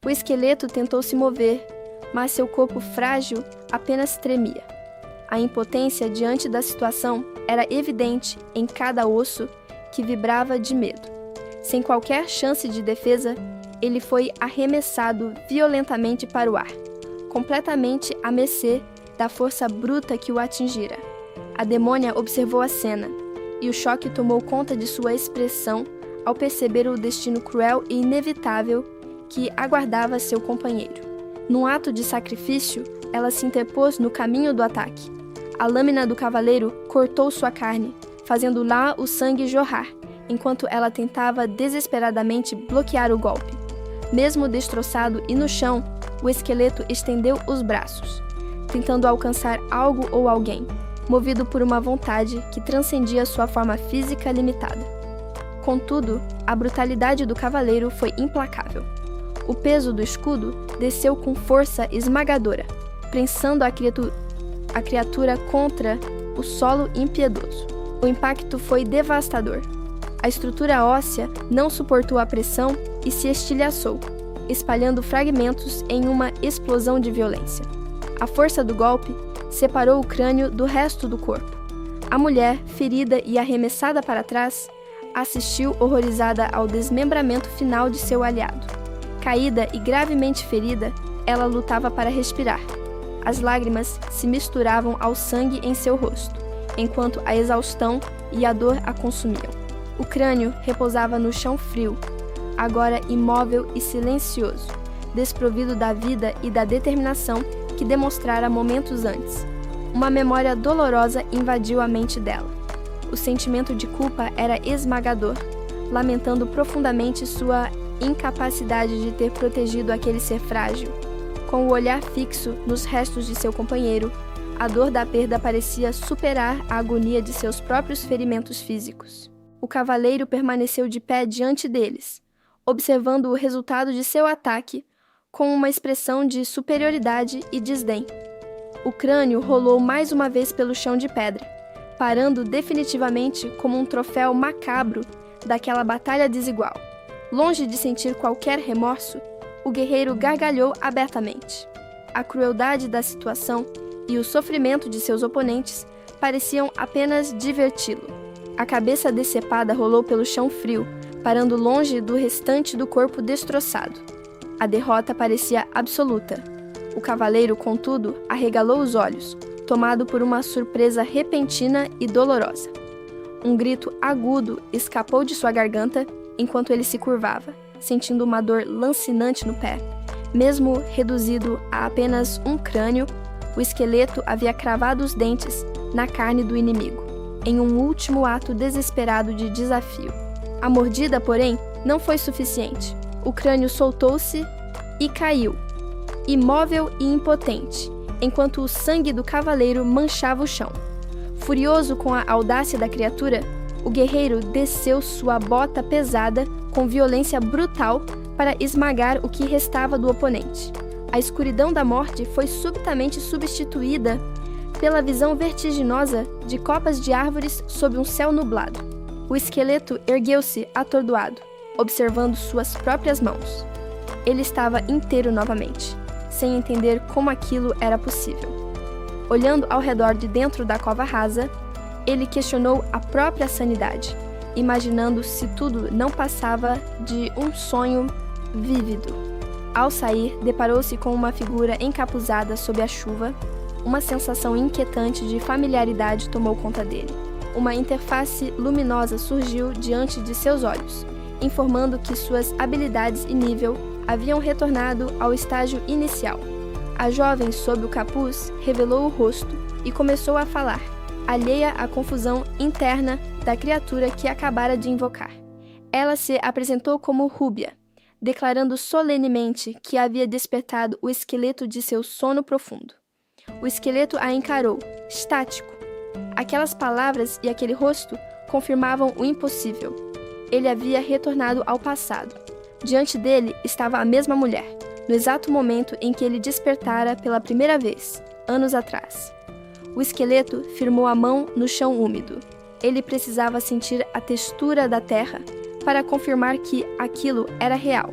O esqueleto tentou se mover, mas seu corpo frágil apenas tremia. A impotência diante da situação era evidente em cada osso que vibrava de medo. Sem qualquer chance de defesa, ele foi arremessado violentamente para o ar, completamente à mercê da força bruta que o atingira. A demônia observou a cena, e o choque tomou conta de sua expressão ao perceber o destino cruel e inevitável que aguardava seu companheiro. Num ato de sacrifício, ela se interpôs no caminho do ataque. A lâmina do cavaleiro cortou sua carne, fazendo lá o sangue jorrar, enquanto ela tentava desesperadamente bloquear o golpe. Mesmo destroçado e no chão, o esqueleto estendeu os braços, tentando alcançar algo ou alguém, movido por uma vontade que transcendia sua forma física limitada. Contudo, a brutalidade do cavaleiro foi implacável. O peso do escudo desceu com força esmagadora, prensando a criatura contra o solo impiedoso. O impacto foi devastador. A estrutura óssea não suportou a pressão e se estilhaçou, espalhando fragmentos em uma explosão de violência. A força do golpe separou o crânio do resto do corpo. A mulher, ferida e arremessada para trás, assistiu horrorizada ao desmembramento final de seu aliado. Caída e gravemente ferida, ela lutava para respirar. As lágrimas se misturavam ao sangue em seu rosto, enquanto a exaustão e a dor a consumiam. O crânio repousava no chão frio, agora imóvel e silencioso, desprovido da vida e da determinação que demonstrara momentos antes. Uma memória dolorosa invadiu a mente dela. O sentimento de culpa era esmagador, lamentando profundamente sua incapacidade de ter protegido aquele ser frágil. Com o olhar fixo nos restos de seu companheiro, a dor da perda parecia superar a agonia de seus próprios ferimentos físicos. O cavaleiro permaneceu de pé diante deles, observando o resultado de seu ataque com uma expressão de superioridade e desdém. O crânio rolou mais uma vez pelo chão de pedra, parando definitivamente como um troféu macabro daquela batalha desigual. Longe de sentir qualquer remorso, o guerreiro gargalhou abertamente. A crueldade da situação e o sofrimento de seus oponentes pareciam apenas diverti-lo. A cabeça decepada rolou pelo chão frio, parando longe do restante do corpo destroçado. A derrota parecia absoluta. O cavaleiro, contudo, arregalou os olhos, tomado por uma surpresa repentina e dolorosa. Um grito agudo escapou de sua garganta enquanto ele se curvava, sentindo uma dor lancinante no pé. Mesmo reduzido a apenas um crânio, o esqueleto havia cravado os dentes na carne do inimigo, em um último ato desesperado de desafio. A mordida, porém, não foi suficiente. O crânio soltou-se e caiu, imóvel e impotente, enquanto o sangue do cavaleiro manchava o chão. Furioso com a audácia da criatura, o guerreiro desceu sua bota pesada com violência brutal para esmagar o que restava do oponente. A escuridão da morte foi subitamente substituída pela visão vertiginosa de copas de árvores sob um céu nublado. O esqueleto ergueu-se atordoado, observando suas próprias mãos. Ele estava inteiro novamente, sem entender como aquilo era possível. Olhando ao redor de dentro da cova rasa, ele questionou a própria sanidade, imaginando se tudo não passava de um sonho vívido. Ao sair, deparou-se com uma figura encapuzada sob a chuva. Uma sensação inquietante de familiaridade tomou conta dele. Uma interface luminosa surgiu diante de seus olhos, informando que suas habilidades e nível haviam retornado ao estágio inicial. A jovem sob o capuz revelou o rosto e começou a falar, alheia à confusão interna da criatura que acabara de invocar. Ela se apresentou como Rúbia, declarando solenemente que havia despertado o esqueleto de seu sono profundo. O esqueleto a encarou, estático. Aquelas palavras e aquele rosto confirmavam o impossível. Ele havia retornado ao passado. Diante dele estava a mesma mulher, no exato momento em que ele despertara pela primeira vez, anos atrás. O esqueleto firmou a mão no chão úmido. Ele precisava sentir a textura da terra para confirmar que aquilo era real.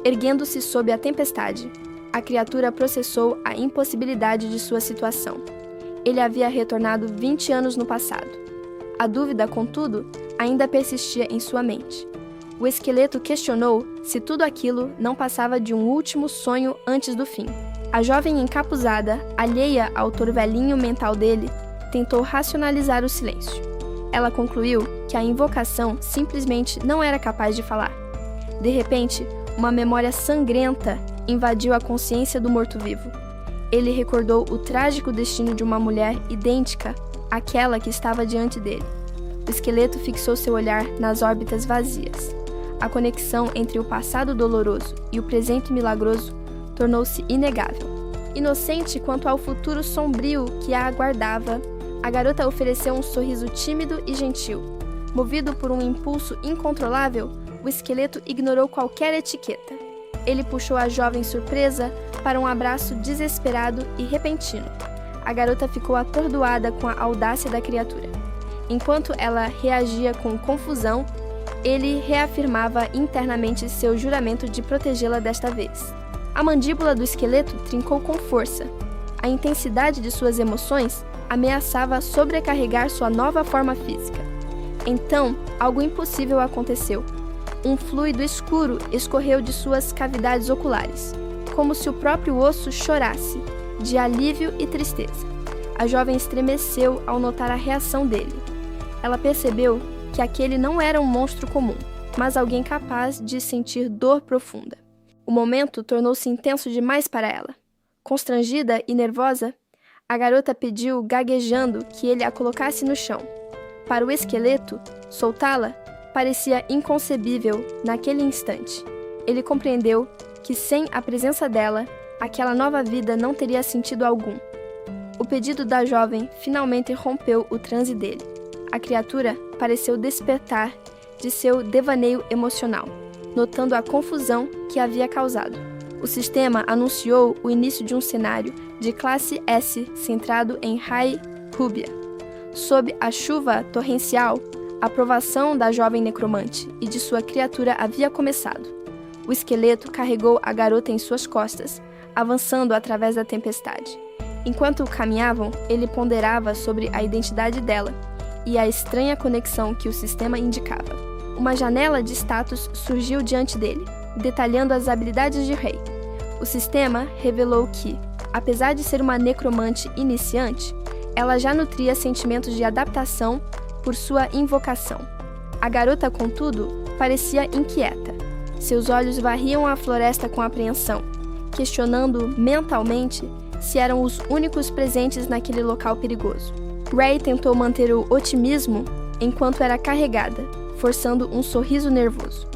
Erguendo-se sob a tempestade, a criatura processou a impossibilidade de sua situação. Ele havia retornado 20 anos no passado. A dúvida, contudo, ainda persistia em sua mente. O esqueleto questionou se tudo aquilo não passava de um último sonho antes do fim. A jovem encapuzada, alheia ao torvelinho mental dele, tentou racionalizar o silêncio. Ela concluiu que a invocação simplesmente não era capaz de falar. De repente, uma memória sangrenta invadiu a consciência do morto-vivo. Ele recordou o trágico destino de uma mulher idêntica àquela que estava diante dele. O esqueleto fixou seu olhar nas órbitas vazias. A conexão entre o passado doloroso e o presente milagroso tornou-se inegável. Inocente quanto ao futuro sombrio que a aguardava, a garota ofereceu um sorriso tímido e gentil. Movido por um impulso incontrolável, o esqueleto ignorou qualquer etiqueta. Ele puxou a jovem surpresa para um abraço desesperado e repentino. A garota ficou atordoada com a audácia da criatura. Enquanto ela reagia com confusão, ele reafirmava internamente seu juramento de protegê-la desta vez. A mandíbula do esqueleto trincou com força. A intensidade de suas emoções ameaçava sobrecarregar sua nova forma física. Então, algo impossível aconteceu. Um fluido escuro escorreu de suas cavidades oculares, como se o próprio osso chorasse, de alívio e tristeza. A jovem estremeceu ao notar a reação dele. Ela percebeu que aquele não era um monstro comum, mas alguém capaz de sentir dor profunda. O momento tornou-se intenso demais para ela. Constrangida e nervosa, a garota pediu, gaguejando, que ele a colocasse no chão. Para o esqueleto, soltá-la parecia inconcebível naquele instante. Ele compreendeu que, sem a presença dela, aquela nova vida não teria sentido algum. O pedido da jovem finalmente rompeu o transe dele. A criatura pareceu despertar de seu devaneio emocional, notando a confusão que havia causado. O sistema anunciou o início de um cenário de classe S centrado em High Rubia. Sob a chuva torrencial, a provação da jovem necromante e de sua criatura havia começado. O esqueleto carregou a garota em suas costas, avançando através da tempestade. Enquanto caminhavam, ele ponderava sobre a identidade dela e a estranha conexão que o sistema indicava. Uma janela de status surgiu diante dele, detalhando as habilidades de Rei. O sistema revelou que, apesar de ser uma necromante iniciante, ela já nutria sentimentos de adaptação por sua invocação. A garota, contudo, parecia inquieta. Seus olhos varriam a floresta com apreensão, questionando mentalmente se eram os únicos presentes naquele local perigoso. Ray tentou manter o otimismo enquanto era carregada, forçando um sorriso nervoso.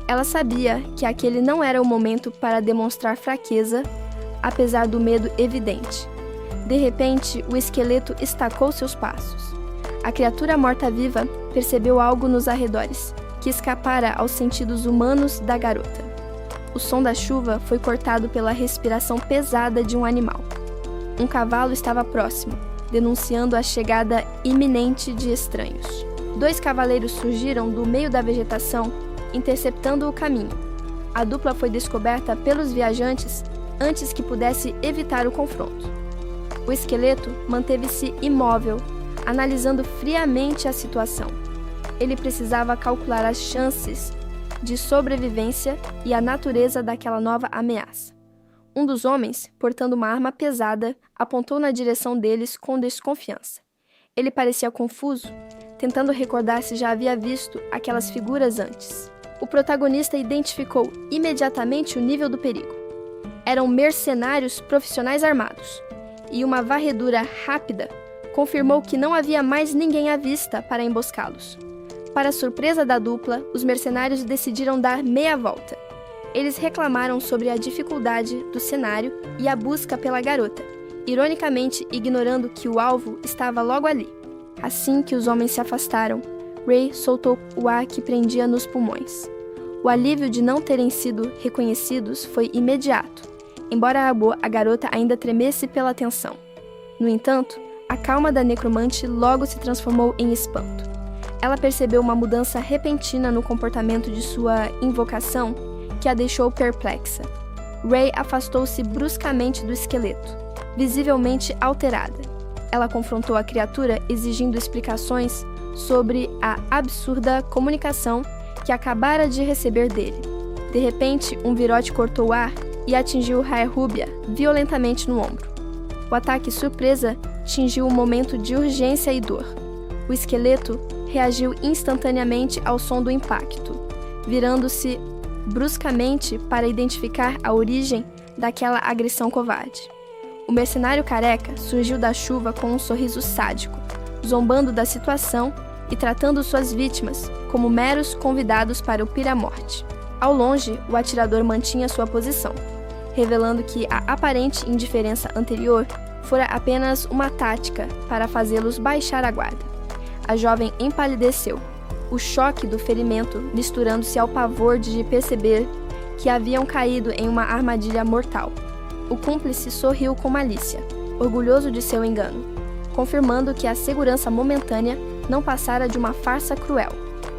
Ela sabia que aquele não era o momento para demonstrar fraqueza, apesar do medo evidente. De repente, o esqueleto estacou seus passos. A criatura morta-viva percebeu algo nos arredores, que escapara aos sentidos humanos da garota. O som da chuva foi cortado pela respiração pesada de um animal. Um cavalo estava próximo, denunciando a chegada iminente de estranhos. 2 cavaleiros surgiram do meio da vegetação, interceptando o caminho. A dupla foi descoberta pelos viajantes antes que pudesse evitar o confronto. O esqueleto manteve-se imóvel, analisando friamente a situação. Ele precisava calcular as chances de sobrevivência e a natureza daquela nova ameaça. Um dos homens, portando uma arma pesada, apontou na direção deles com desconfiança. Ele parecia confuso, tentando recordar se já havia visto aquelas figuras antes. O protagonista identificou imediatamente o nível do perigo. Eram mercenários profissionais armados, e uma varredura rápida confirmou que não havia mais ninguém à vista para emboscá-los. Para a surpresa da dupla, os mercenários decidiram dar meia volta. Eles reclamaram sobre a dificuldade do cenário e a busca pela garota, ironicamente ignorando que o alvo estava logo ali. Assim que os homens se afastaram, Ray soltou o ar que prendia nos pulmões. O alívio de não terem sido reconhecidos foi imediato, embora a garota ainda tremesse pela tensão. No entanto, a calma da necromante logo se transformou em espanto. Ela percebeu uma mudança repentina no comportamento de sua invocação que a deixou perplexa. Ray afastou-se bruscamente do esqueleto, visivelmente alterada. Ela confrontou a criatura exigindo explicações sobre a absurda comunicação que acabara de receber dele. De repente, um virote cortou o ar e atingiu Rúbia violentamente no ombro. O ataque surpresa tingiu um momento de urgência e dor. O esqueleto reagiu instantaneamente ao som do impacto, virando-se bruscamente para identificar a origem daquela agressão covarde. O mercenário careca surgiu da chuva com um sorriso sádico, zombando da situação e tratando suas vítimas como meros convidados para o piramorte. Ao longe, o atirador mantinha sua posição, revelando que a aparente indiferença anterior fora apenas uma tática para fazê-los baixar a guarda. A jovem empalideceu, o choque do ferimento misturando-se ao pavor de perceber que haviam caído em uma armadilha mortal. O cúmplice sorriu com malícia, orgulhoso de seu engano, confirmando que a segurança momentânea não passara de uma farsa cruel.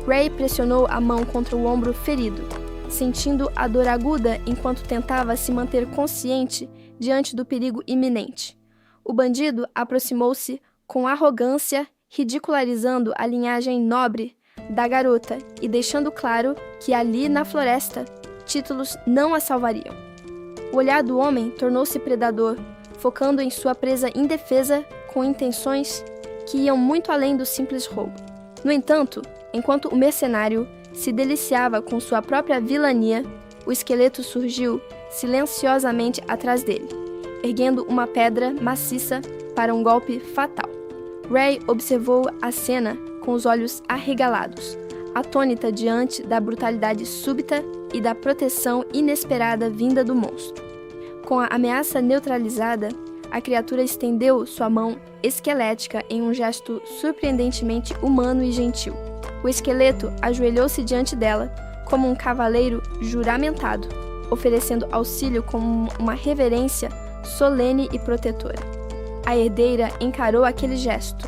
Ray pressionou a mão contra o ombro ferido, sentindo a dor aguda enquanto tentava se manter consciente diante do perigo iminente. O bandido aproximou-se com arrogância, ridicularizando a linhagem nobre da garota e deixando claro que ali na floresta, títulos não a salvariam. O olhar do homem tornou-se predador, focando em sua presa indefesa com intenções que iam muito além do simples roubo. No entanto, enquanto o mercenário se deliciava com sua própria vilania, o esqueleto surgiu silenciosamente atrás dele, erguendo uma pedra maciça para um golpe fatal. Ray observou a cena com os olhos arregalados, atônita diante da brutalidade súbita e da proteção inesperada vinda do monstro. Com a ameaça neutralizada, a criatura estendeu sua mão esquelética em um gesto surpreendentemente humano e gentil. O esqueleto ajoelhou-se diante dela, como um cavaleiro juramentado, oferecendo auxílio com uma reverência solene e protetora. A herdeira encarou aquele gesto,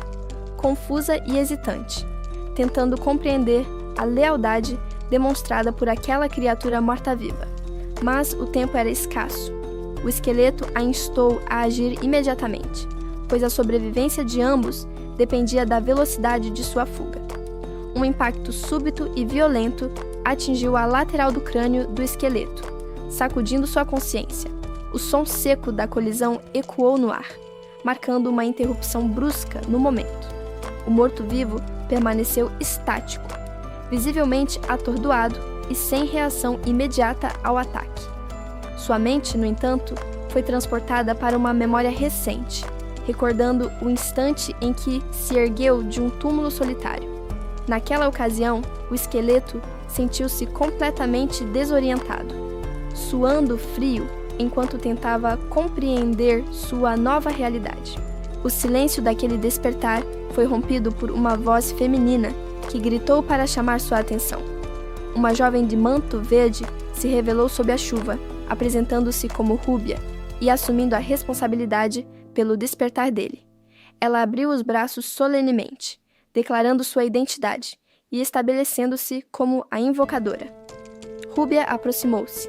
confusa e hesitante, tentando compreender a lealdade demonstrada por aquela criatura morta-viva. Mas o tempo era escasso. O esqueleto a instou a agir imediatamente, pois a sobrevivência de ambos dependia da velocidade de sua fuga. Um impacto súbito e violento atingiu a lateral do crânio do esqueleto, sacudindo sua consciência. O som seco da colisão ecoou no ar, marcando uma interrupção brusca no momento. O morto-vivo permaneceu estático, visivelmente atordoado e sem reação imediata ao ataque. Sua mente, no entanto, foi transportada para uma memória recente, recordando o instante em que se ergueu de um túmulo solitário. Naquela ocasião, o esqueleto sentiu-se completamente desorientado, suando frio enquanto tentava compreender sua nova realidade. O silêncio daquele despertar foi rompido por uma voz feminina que gritou para chamar sua atenção. Uma jovem de manto verde se revelou sob a chuva, apresentando-se como Rúbia e assumindo a responsabilidade pelo despertar dele. Ela abriu os braços solenemente, declarando sua identidade e estabelecendo-se como a invocadora. Rúbia aproximou-se,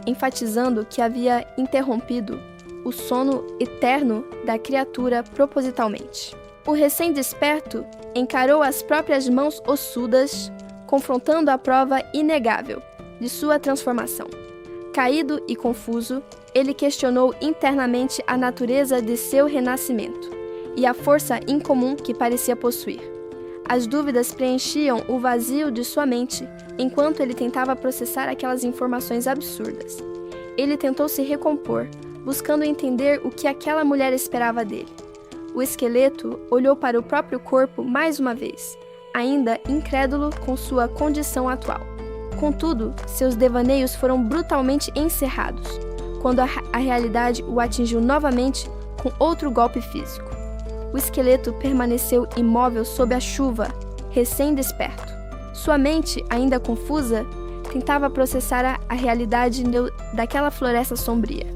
enfatizando que havia interrompido o sono eterno da criatura propositalmente. O recém-desperto encarou as próprias mãos ossudas, confrontando a prova inegável de sua transformação. Caído e confuso, ele questionou internamente a natureza de seu renascimento e a força incomum que parecia possuir. As dúvidas preenchiam o vazio de sua mente enquanto ele tentava processar aquelas informações absurdas. Ele tentou se recompor, buscando entender o que aquela mulher esperava dele. O esqueleto olhou para o próprio corpo mais uma vez, ainda incrédulo com sua condição atual. Contudo, seus devaneios foram brutalmente encerrados, quando a realidade o atingiu novamente com outro golpe físico. O esqueleto permaneceu imóvel sob a chuva, recém-desperto. Sua mente, ainda confusa, tentava processar a realidade daquela floresta sombria.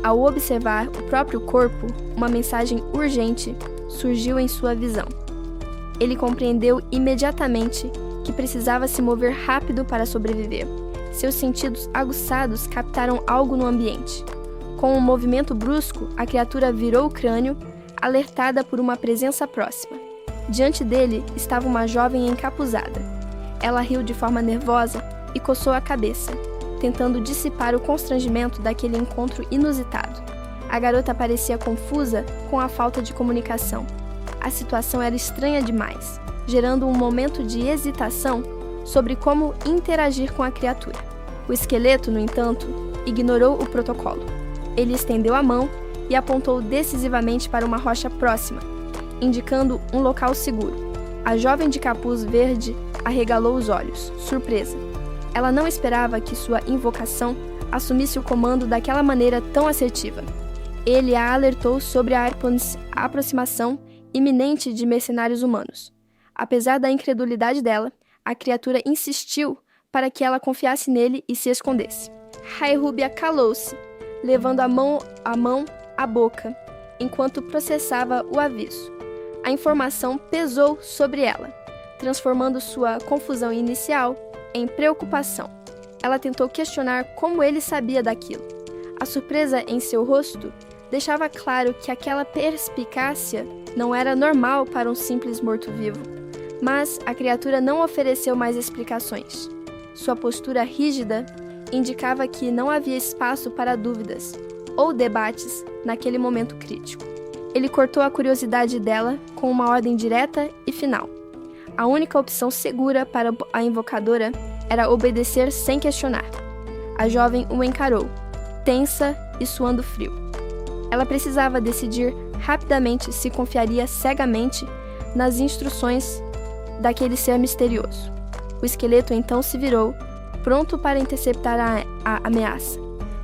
Ao observar o próprio corpo, uma mensagem urgente surgiu em sua visão. Ele compreendeu imediatamente que precisava se mover rápido para sobreviver, Seus sentidos aguçados captaram algo no ambiente. Com um movimento brusco, a criatura virou o crânio, alertada por uma presença próxima. Diante dele estava uma jovem encapuzada. Ela riu de forma nervosa e coçou a cabeça, tentando dissipar o constrangimento daquele encontro inusitado. A garota parecia confusa com a falta de comunicação. A situação era estranha demais, gerando um momento de hesitação sobre como interagir com a criatura. O esqueleto, no entanto, ignorou o protocolo. Ele estendeu a mão e apontou decisivamente para uma rocha próxima, indicando um local seguro. A jovem de capuz verde arregalou os olhos, surpresa. Ela não esperava que sua invocação assumisse o comando daquela maneira tão assertiva. Ele a alertou sobre a aproximação iminente de mercenários humanos. Apesar da incredulidade dela, a criatura insistiu para que ela confiasse nele e se escondesse. Hairúbia calou-se, levando a mão à boca, enquanto processava o aviso. A informação pesou sobre ela, transformando sua confusão inicial em preocupação. Ela tentou questionar como ele sabia daquilo. A surpresa em seu rosto deixava claro que aquela perspicácia não era normal para um simples morto-vivo. Mas a criatura não ofereceu mais explicações. Sua postura rígida indicava que não havia espaço para dúvidas ou debates naquele momento crítico. Ele cortou a curiosidade dela com uma ordem direta e final. A única opção segura para a invocadora era obedecer sem questionar. A jovem o encarou, tensa e suando frio. Ela precisava decidir rapidamente se confiaria cegamente nas instruções daquele ser misterioso. O esqueleto então se virou, pronto para interceptar a ameaça.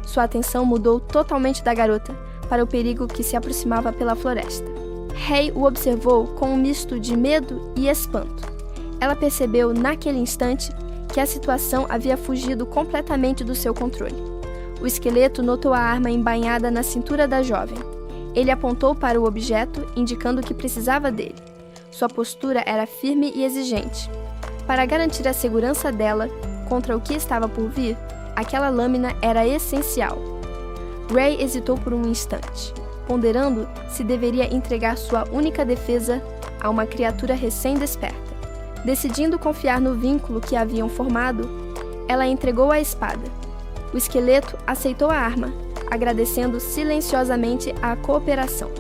Sua atenção mudou totalmente da garota para o perigo que se aproximava pela floresta. Rei o observou com um misto de medo e espanto. Ela percebeu naquele instante que a situação havia fugido completamente do seu controle. O esqueleto notou a arma embainhada na cintura da jovem. Ele apontou para o objeto, indicando que precisava dele. Sua postura era firme e exigente. Para garantir a segurança dela contra o que estava por vir, aquela lâmina era essencial. Ray hesitou por um instante, ponderando se deveria entregar sua única defesa a uma criatura recém-desperta. Decidindo confiar no vínculo que haviam formado, ela entregou a espada. O esqueleto aceitou a arma, agradecendo silenciosamente a cooperação.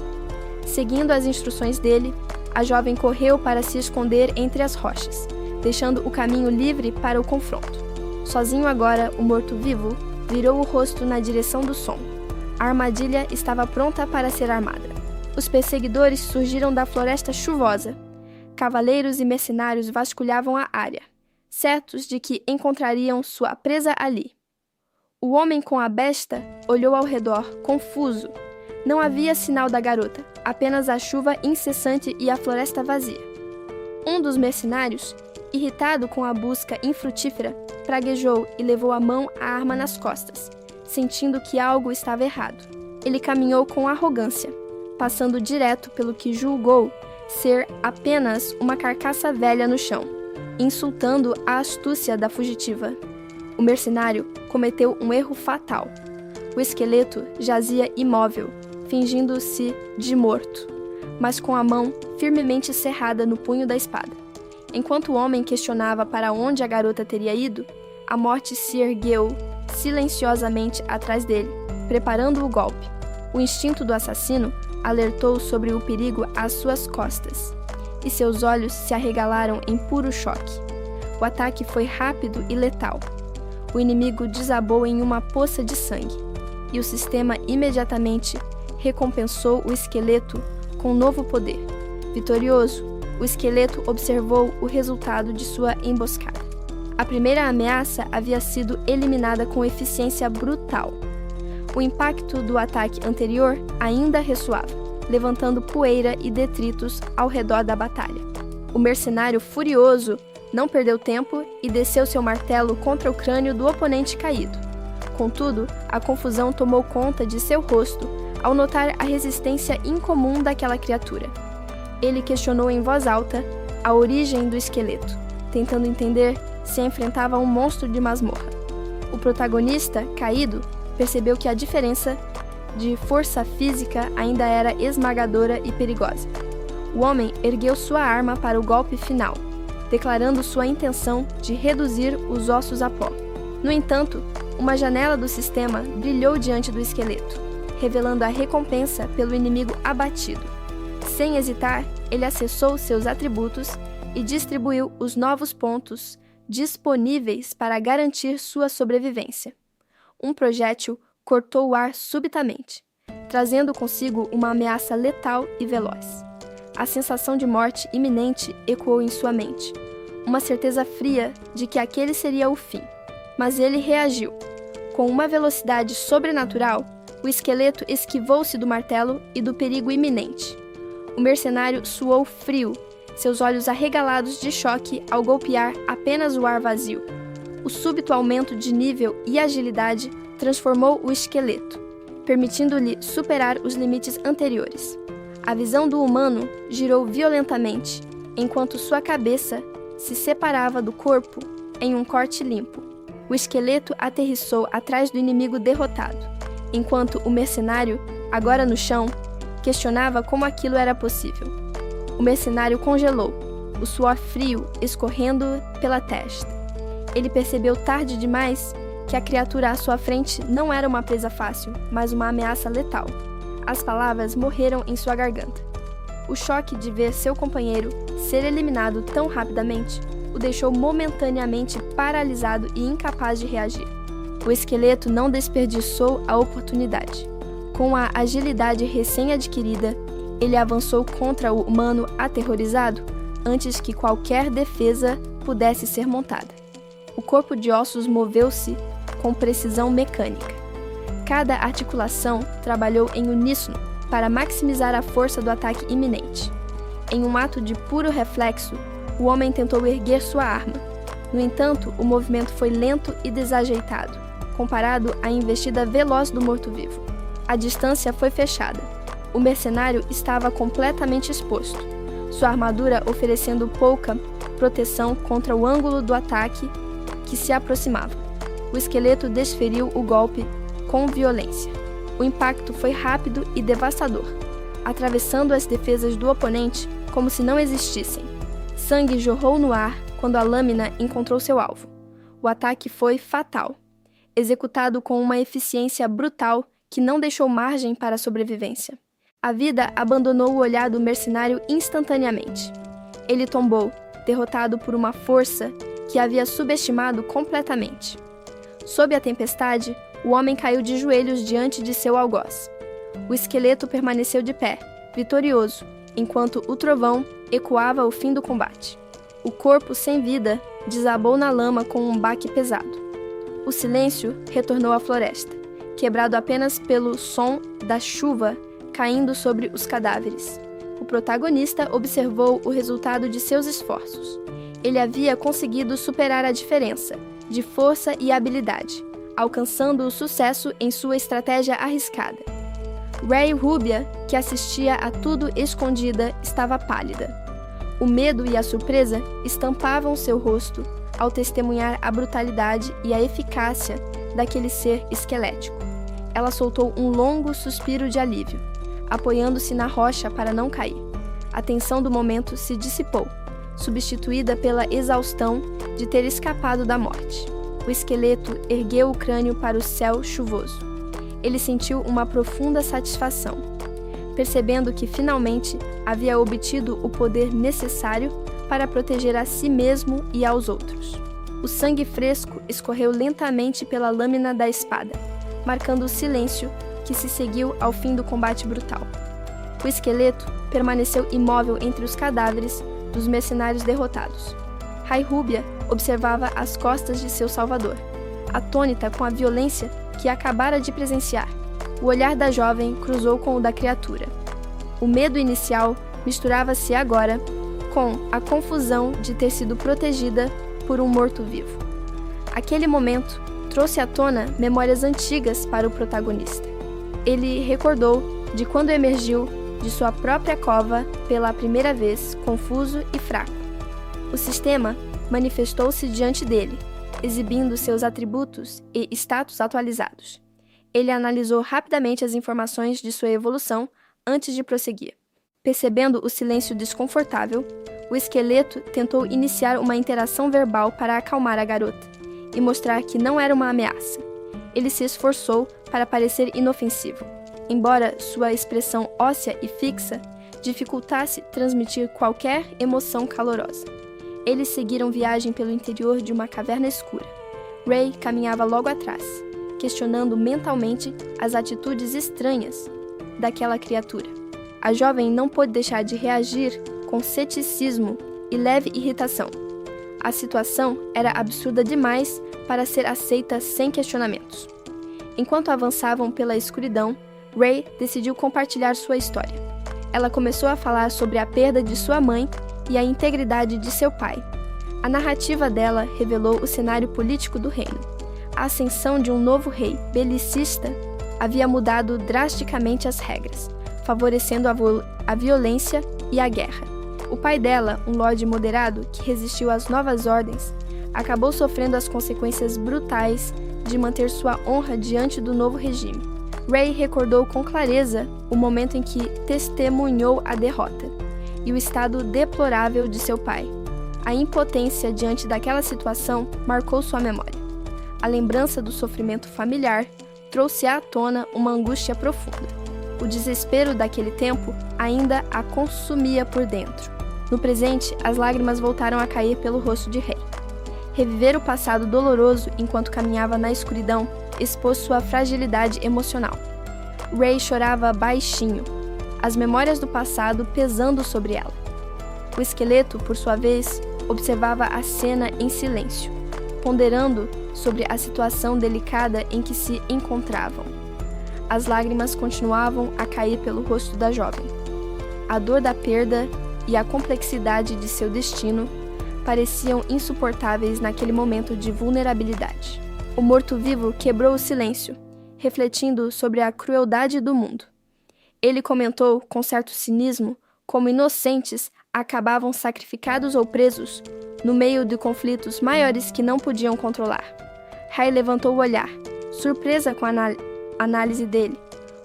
Seguindo as instruções dele, a jovem correu para se esconder entre as rochas, deixando o caminho livre para o confronto. Sozinho agora, o morto-vivo virou o rosto na direção do som. A armadilha estava pronta para ser armada. Os perseguidores surgiram da floresta chuvosa. Cavaleiros e mercenários vasculhavam a área, certos de que encontrariam sua presa ali. O homem com a besta olhou ao redor, confuso. Não havia sinal da garota, apenas a chuva incessante e a floresta vazia. Um dos mercenários, irritado com a busca infrutífera, praguejou e levou a mão à arma nas costas, sentindo que algo estava errado. Ele caminhou com arrogância, passando direto pelo que julgou ser apenas uma carcaça velha no chão, insultando a astúcia da fugitiva. O mercenário cometeu um erro fatal. O esqueleto jazia imóvel, fingindo-se de morto, mas com a mão firmemente cerrada no punho da espada. Enquanto o homem questionava para onde a garota teria ido, a morte se ergueu silenciosamente atrás dele, preparando o golpe. O instinto do assassino alertou sobre o perigo às suas costas, e seus olhos se arregalaram em puro choque. O ataque foi rápido e letal. O inimigo desabou em uma poça de sangue, e o sistema imediatamente recompensou o esqueleto com novo poder. Vitorioso, o esqueleto observou o resultado de sua emboscada. A primeira ameaça havia sido eliminada com eficiência brutal. O impacto do ataque anterior ainda ressoava, levantando poeira e detritos ao redor da batalha. O mercenário furioso não perdeu tempo e desceu seu martelo contra o crânio do oponente caído. Contudo, a confusão tomou conta de seu rosto ao notar a resistência incomum daquela criatura. Ele questionou em voz alta a origem do esqueleto, tentando entender se enfrentava um monstro de masmorra. protagonista, caído, percebeu que a diferença de força física ainda era esmagadora e perigosa. O homem ergueu sua arma para o golpe final, declarando sua intenção de reduzir os ossos a pó. No entanto, uma janela do sistema brilhou diante do esqueleto, revelando a recompensa pelo inimigo abatido. Sem hesitar, ele acessou seus atributos e distribuiu os novos pontos disponíveis para garantir sua sobrevivência. Um projétil cortou o ar subitamente, trazendo consigo uma ameaça letal e veloz. A sensação de morte iminente ecoou em sua mente, uma certeza fria de que aquele seria o fim. Mas ele reagiu. Com uma velocidade sobrenatural, o esqueleto esquivou-se do martelo e do perigo iminente. O mercenário suou frio, seus olhos arregalados de choque ao golpear apenas o ar vazio. O súbito aumento de nível e agilidade transformou o esqueleto, permitindo-lhe superar os limites anteriores. A visão do humano girou violentamente, enquanto sua cabeça se separava do corpo em um corte limpo. O esqueleto aterrissou atrás do inimigo derrotado, enquanto o mercenário, agora no chão, questionava como aquilo era possível. O mercenário congelou, o suor frio escorrendo pela testa. Ele percebeu tarde demais que a criatura à sua frente não era uma presa fácil, mas uma ameaça letal. As palavras morreram em sua garganta. O choque de ver seu companheiro ser eliminado tão rapidamente o deixou momentaneamente paralisado e incapaz de reagir. O esqueleto não desperdiçou a oportunidade. Com a agilidade recém-adquirida, ele avançou contra o humano aterrorizado antes que qualquer defesa pudesse ser montada. O corpo de ossos moveu-se com precisão mecânica. Cada articulação trabalhou em uníssono para maximizar a força do ataque iminente. Em um ato de puro reflexo, o homem tentou erguer sua arma. No entanto, o movimento foi lento e desajeitado, comparado à investida veloz do morto-vivo. A distância foi fechada. O mercenário estava completamente exposto, sua armadura oferecendo pouca proteção contra o ângulo do ataque que se aproximava. O esqueleto desferiu o golpe com violência. O impacto foi rápido e devastador, atravessando as defesas do oponente como se não existissem. Sangue jorrou no ar quando a lâmina encontrou seu alvo. O ataque foi fatal, executado com uma eficiência brutal que não deixou margem para a sobrevivência. A vida abandonou o olhar do mercenário instantaneamente. Ele tombou, derrotado por uma força que havia subestimado completamente. Sob a tempestade, o homem caiu de joelhos diante de seu algoz. O esqueleto permaneceu de pé, vitorioso, enquanto o trovão ecoava o fim do combate. O corpo sem vida desabou na lama com um baque pesado. O silêncio retornou à floresta, quebrado apenas pelo som da chuva caindo sobre os cadáveres. O protagonista observou o resultado de seus esforços. Ele havia conseguido superar a diferença de força e habilidade, alcançando o sucesso em sua estratégia arriscada. Ray Rubia, que assistia a tudo escondida, estava pálida. O medo e a surpresa estampavam seu rosto ao testemunhar a brutalidade e a eficácia daquele ser esquelético. Ela soltou um longo suspiro de alívio, apoiando-se na rocha para não cair. A tensão do momento se dissipou, substituída pela exaustão de ter escapado da morte. O esqueleto ergueu o crânio para o céu chuvoso. Ele sentiu uma profunda satisfação, percebendo que finalmente havia obtido o poder necessário para proteger a si mesmo e aos outros. O sangue fresco escorreu lentamente pela lâmina da espada, marcando o silêncio que se seguiu ao fim do combate brutal. O esqueleto permaneceu imóvel entre os cadáveres dos mercenários derrotados. Ray Rubia observava as costas de seu salvador, atônita com a violência que acabara de presenciar. O olhar da jovem cruzou com o da criatura. O medo inicial misturava-se agora com a confusão de ter sido protegida por um morto-vivo. Aquele momento trouxe à tona memórias antigas para o protagonista. Ele recordou de quando emergiu de sua própria cova pela primeira vez, confuso e fraco. O sistema manifestou-se diante dele, exibindo seus atributos e status atualizados. Ele analisou rapidamente as informações de sua evolução antes de prosseguir. Percebendo o silêncio desconfortável, o esqueleto tentou iniciar uma interação verbal para acalmar a garota e mostrar que não era uma ameaça. Ele se esforçou para parecer inofensivo, embora sua expressão óssea e fixa dificultasse transmitir qualquer emoção calorosa. Eles seguiram viagem pelo interior de uma caverna escura. Ray caminhava logo atrás, questionando mentalmente as atitudes estranhas daquela criatura. A jovem não pôde deixar de reagir com ceticismo e leve irritação. A situação era absurda demais para ser aceita sem questionamentos. Enquanto avançavam pela escuridão, Ray decidiu compartilhar sua história. Ela começou a falar sobre a perda de sua mãe e a integridade de seu pai. A narrativa dela revelou o cenário político do reino. A ascensão de um novo rei belicista havia mudado drasticamente as regras, favorecendo a violência e a guerra. O pai dela, um lorde moderado que resistiu às novas ordens, acabou sofrendo as consequências brutais de manter sua honra diante do novo regime. Ray recordou com clareza o momento em que testemunhou a derrota e o estado deplorável de seu pai. A impotência diante daquela situação marcou sua memória. A lembrança do sofrimento familiar trouxe à tona uma angústia profunda. O desespero daquele tempo ainda a consumia por dentro. No presente, as lágrimas voltaram a cair pelo rosto de Ray. Reviver o passado doloroso enquanto caminhava na escuridão expôs sua fragilidade emocional. Ray chorava baixinho, as memórias do passado pesando sobre ela. O esqueleto, por sua vez, observava a cena em silêncio, ponderando sobre a situação delicada em que se encontravam. As lágrimas continuavam a cair pelo rosto da jovem. A dor da perda e a complexidade de seu destino pareciam insuportáveis naquele momento de vulnerabilidade. O morto-vivo quebrou o silêncio, refletindo sobre a crueldade do mundo. Ele comentou, com certo cinismo, como inocentes acabavam sacrificados ou presos no meio de conflitos maiores que não podiam controlar. Ray levantou o olhar, surpresa com a análise dele.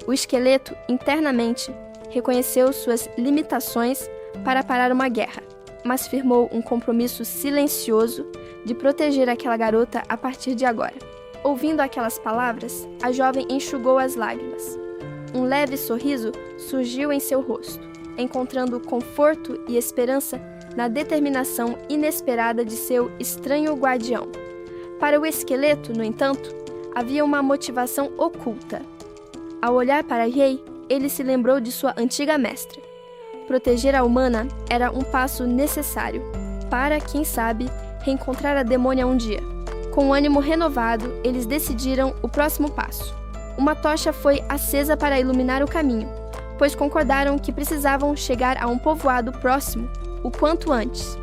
O esqueleto, internamente, reconheceu suas limitações para parar uma guerra, mas firmou um compromisso silencioso de proteger aquela garota a partir de agora. Ouvindo aquelas palavras, a jovem enxugou as lágrimas. Um leve sorriso surgiu em seu rosto, encontrando conforto e esperança na determinação inesperada de seu estranho guardião. Para o esqueleto, no entanto, havia uma motivação oculta. Ao olhar para Ray, ele se lembrou de sua antiga mestra. Proteger a humana era um passo necessário para, quem sabe, reencontrar a demônia um dia. Com um ânimo renovado, eles decidiram o próximo passo. Uma tocha foi acesa para iluminar o caminho, pois concordaram que precisavam chegar a um povoado próximo o quanto antes.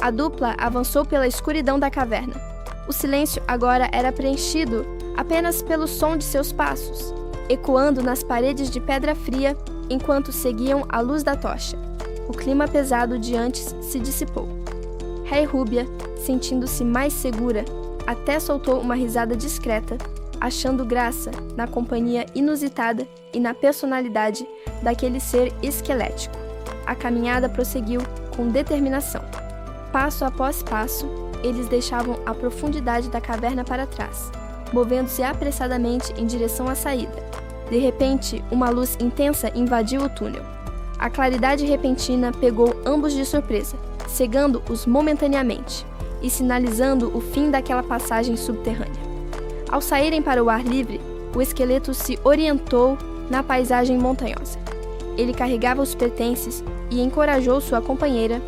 A dupla avançou pela escuridão da caverna. O silêncio agora era preenchido apenas pelo som de seus passos, ecoando nas paredes de pedra fria enquanto seguiam a luz da tocha. O clima pesado de antes se dissipou. Ray Rúbia, sentindo-se mais segura, até soltou uma risada discreta, achando graça na companhia inusitada e na personalidade daquele ser esquelético. A caminhada prosseguiu com determinação. Passo após passo, eles deixavam a profundidade da caverna para trás, movendo-se apressadamente em direção à saída. De repente, uma luz intensa invadiu o túnel. A claridade repentina pegou ambos de surpresa, cegando-os momentaneamente e sinalizando o fim daquela passagem subterrânea. Ao saírem para o ar livre, o esqueleto se orientou na paisagem montanhosa. Ele carregava os pertences e encorajou sua companheira,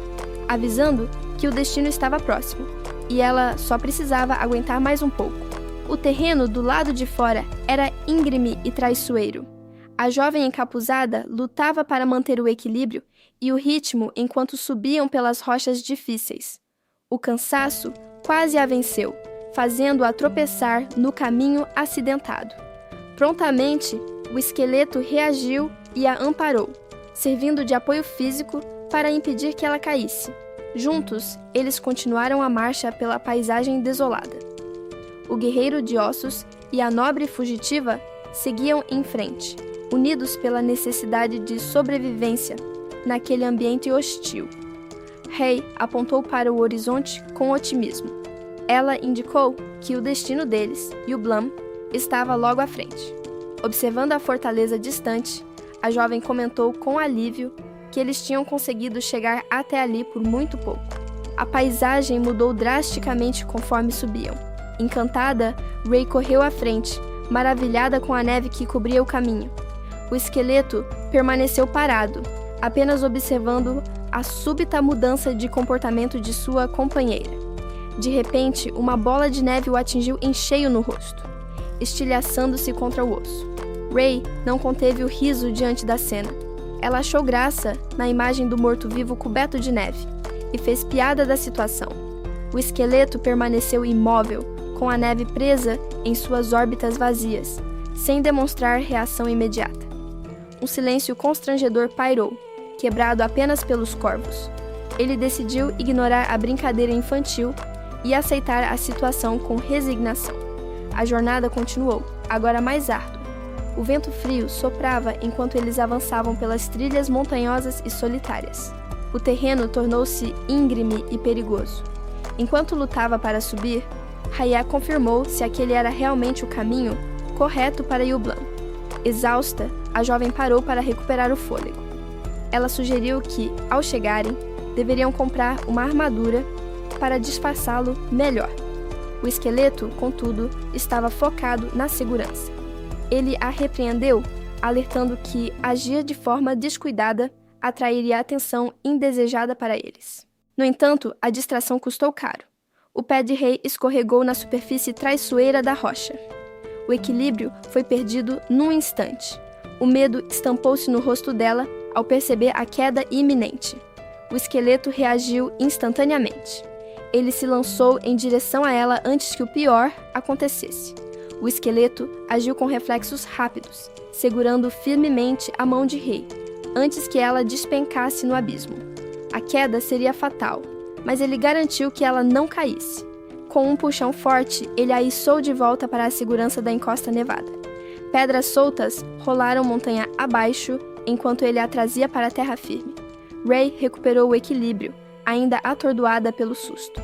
avisando que o destino estava próximo, e ela só precisava aguentar mais um pouco. O terreno do lado de fora era íngreme e traiçoeiro. A jovem encapuzada lutava para manter o equilíbrio e o ritmo enquanto subiam pelas rochas difíceis. O cansaço quase a venceu, fazendo-a tropeçar no caminho acidentado. Prontamente, o esqueleto reagiu e a amparou, servindo de apoio físico para impedir que ela caísse. Juntos, eles continuaram a marcha pela paisagem desolada. o guerreiro de ossos e a nobre fugitiva seguiam em frente, unidos pela necessidade de sobrevivência naquele ambiente hostil. Rei apontou para o horizonte com otimismo. Ela indicou que o destino deles, Yublam, estava logo à frente. Observando a fortaleza distante, a jovem comentou com alívio que eles tinham conseguido chegar até ali por muito pouco. A paisagem mudou drasticamente conforme subiam. Encantada, Rey correu à frente, maravilhada com a neve que cobria o caminho. O esqueleto permaneceu parado, apenas observando a súbita mudança de comportamento de sua companheira. De repente, uma bola de neve o atingiu em cheio no rosto, estilhaçando-se contra o osso. Rey não conteve o riso diante da cena. Ela achou graça na imagem do morto-vivo coberto de neve e fez piada da situação. O esqueleto permaneceu imóvel, com a neve presa em suas órbitas vazias, sem demonstrar reação imediata. Um silêncio constrangedor pairou, quebrado apenas pelos corvos. Ele decidiu ignorar a brincadeira infantil e aceitar a situação com resignação. A jornada continuou, agora mais árdua. O vento frio soprava enquanto eles avançavam pelas trilhas montanhosas e solitárias. O terreno tornou-se íngreme e perigoso. Enquanto lutava para subir, Hayá confirmou se aquele era realmente o caminho correto para Yublam. Exausta, a jovem parou para recuperar o fôlego. Ela sugeriu que, ao chegarem, deveriam comprar uma armadura para disfarçá-lo melhor. O esqueleto, contudo, estava focado na segurança. Ele a repreendeu, alertando que agir de forma descuidada atrairia atenção indesejada para eles. No entanto, a distração custou caro. O pé de Rei escorregou na superfície traiçoeira da rocha. O equilíbrio foi perdido num instante. O medo estampou-se no rosto dela ao perceber a queda iminente. O esqueleto reagiu instantaneamente. Ele se lançou em direção a ela antes que o pior acontecesse. O esqueleto agiu com reflexos rápidos, segurando firmemente a mão de Rei, antes que ela despencasse no abismo. A queda seria fatal, mas ele garantiu que ela não caísse. Com um puxão forte, ele a içou de volta para a segurança da encosta nevada. Pedras soltas rolaram montanha abaixo enquanto ele a trazia para a terra firme. Rey recuperou o equilíbrio, ainda atordoada pelo susto.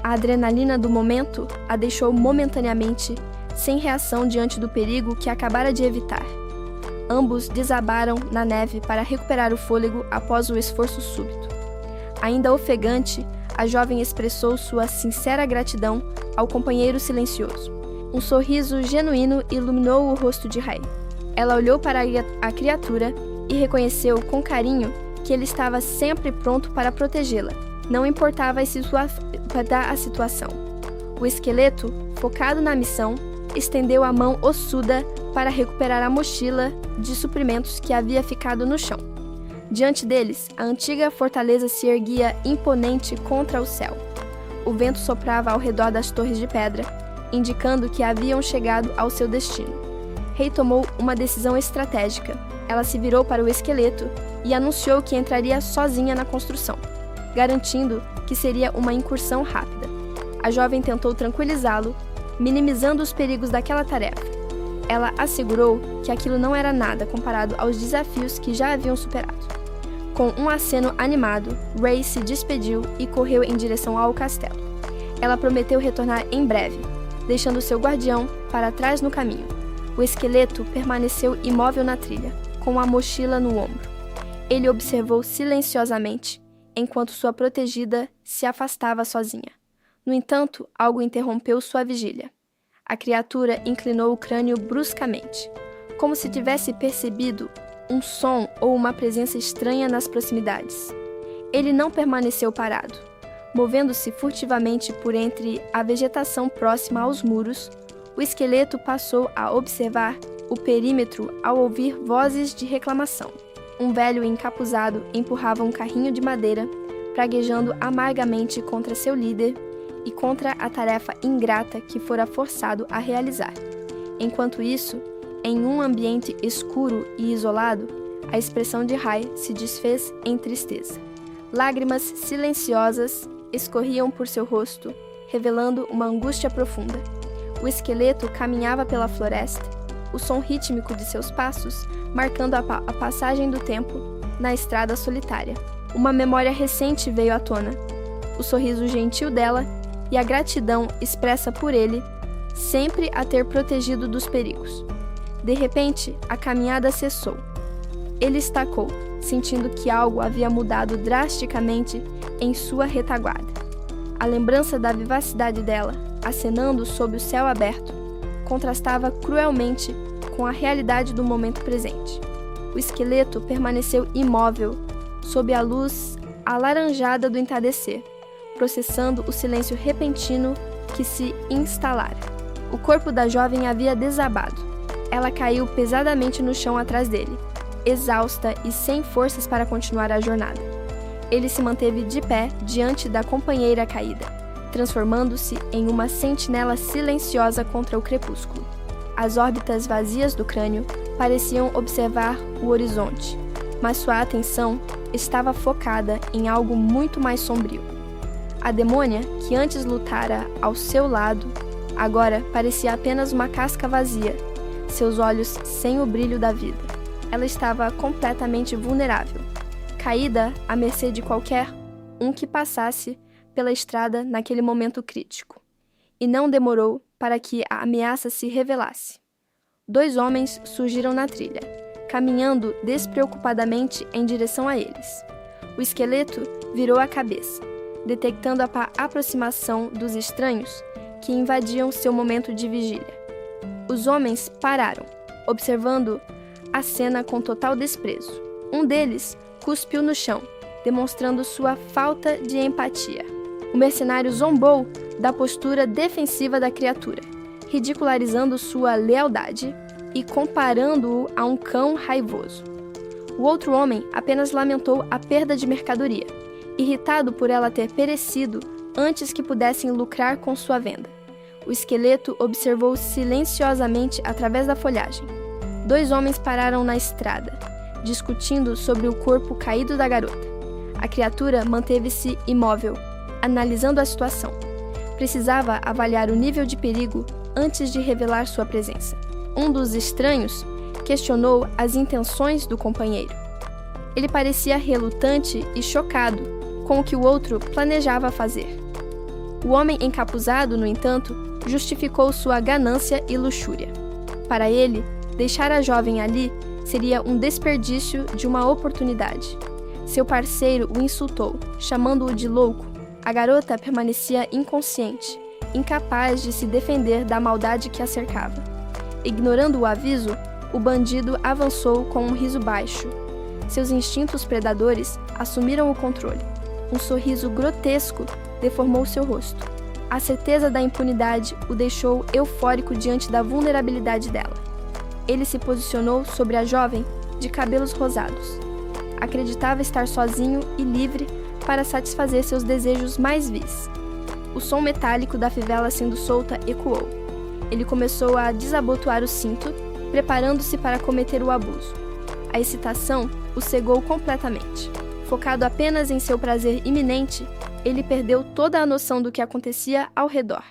A adrenalina do momento a deixou momentaneamente sem reação diante do perigo que acabara de evitar. Ambos desabaram na neve para recuperar o fôlego após o esforço súbito. Ainda ofegante, a jovem expressou sua sincera gratidão ao companheiro silencioso. Um sorriso genuíno iluminou o rosto de Rey. Ela olhou para a criatura e reconheceu com carinho que ele estava sempre pronto para protegê-la, não importava a situação. O esqueleto, focado na missão, estendeu a mão ossuda para recuperar a mochila de suprimentos que havia ficado no chão. Diante deles, a antiga fortaleza se erguia imponente contra o céu. O vento soprava ao redor das torres de pedra, indicando que haviam chegado ao seu destino. Rei tomou uma decisão estratégica. Ela se virou para o esqueleto e anunciou que entraria sozinha na construção, garantindo que seria uma incursão rápida. A jovem tentou tranquilizá-lo, minimizando os perigos daquela tarefa. Ela assegurou que aquilo não era nada comparado aos desafios que já haviam superado. Com um aceno animado, Rey se despediu e correu em direção ao castelo. Ela prometeu retornar em breve, deixando seu guardião para trás no caminho. O esqueleto permaneceu imóvel na trilha, com a mochila no ombro. Ele observou silenciosamente, enquanto sua protegida se afastava sozinha. No entanto, algo interrompeu sua vigília. A criatura inclinou o crânio bruscamente, como se tivesse percebido um som ou uma presença estranha nas proximidades. Ele não permaneceu parado. Movendo-se furtivamente por entre a vegetação próxima aos muros, o esqueleto passou a observar o perímetro ao ouvir vozes de reclamação. Um velho encapuzado empurrava um carrinho de madeira, praguejando amargamente contra seu líder e contra a tarefa ingrata que fora forçado a realizar. Enquanto isso, em um ambiente escuro e isolado, a expressão de Rey se desfez em tristeza. Lágrimas silenciosas escorriam por seu rosto, revelando uma angústia profunda. O esqueleto caminhava pela floresta, o som rítmico de seus passos marcando a passagem do tempo na estrada solitária. Uma memória recente veio à tona, o sorriso gentil dela e a gratidão expressa por ele, sempre a ter protegido dos perigos. De repente, a caminhada cessou. Ele estacou, sentindo que algo havia mudado drasticamente em sua retaguarda. A lembrança da vivacidade dela, acenando sob o céu aberto, contrastava cruelmente com a realidade do momento presente. O esqueleto permaneceu imóvel, sob a luz alaranjada do entardecer, processando o silêncio repentino que se instalara. O corpo da jovem havia desabado. Ela caiu pesadamente no chão atrás dele, exausta e sem forças para continuar a jornada. Ele se manteve de pé diante da companheira caída, transformando-se em uma sentinela silenciosa contra o crepúsculo. As órbitas vazias do crânio pareciam observar o horizonte, mas sua atenção estava focada em algo muito mais sombrio. A demônia, que antes lutara ao seu lado, agora parecia apenas uma casca vazia, seus olhos sem o brilho da vida. Ela estava completamente vulnerável, caída à mercê de qualquer um que passasse pela estrada naquele momento crítico. E não demorou para que a ameaça se revelasse. 2 homens surgiram na trilha, caminhando despreocupadamente em direção a eles. O esqueleto virou a cabeça, detectando a aproximação dos estranhos que invadiam seu momento de vigília. Os homens pararam, observando a cena com total desprezo. Um deles cuspiu no chão, demonstrando sua falta de empatia. O mercenário zombou da postura defensiva da criatura, ridicularizando sua lealdade e comparando-o a um cão raivoso. O outro homem apenas lamentou a perda de mercadoria, irritado por ela ter perecido antes que pudessem lucrar com sua venda. O esqueleto observou silenciosamente através da folhagem. 2 homens pararam na estrada, discutindo sobre o corpo caído da garota. A criatura manteve-se imóvel, analisando a situação. Precisava avaliar o nível de perigo antes de revelar sua presença. Um dos estranhos questionou as intenções do companheiro. Ele parecia relutante e chocado com o que o outro planejava fazer. O homem encapuzado, no entanto, justificou sua ganância e luxúria. Para ele, deixar a jovem ali seria um desperdício de uma oportunidade. Seu parceiro o insultou, chamando-o de louco. A garota permanecia inconsciente, incapaz de se defender da maldade que a cercava. Ignorando o aviso, o bandido avançou com um riso baixo. Seus instintos predadores assumiram o controle. Um sorriso grotesco deformou seu rosto. A certeza da impunidade o deixou eufórico diante da vulnerabilidade dela. Ele se posicionou sobre a jovem de cabelos rosados. Acreditava estar sozinho e livre para satisfazer seus desejos mais vis. O som metálico da fivela sendo solta ecoou. Ele começou a desabotoar o cinto, preparando-se para cometer o abuso. A excitação o cegou completamente. Focado apenas em seu prazer iminente, ele perdeu toda a noção do que acontecia ao redor.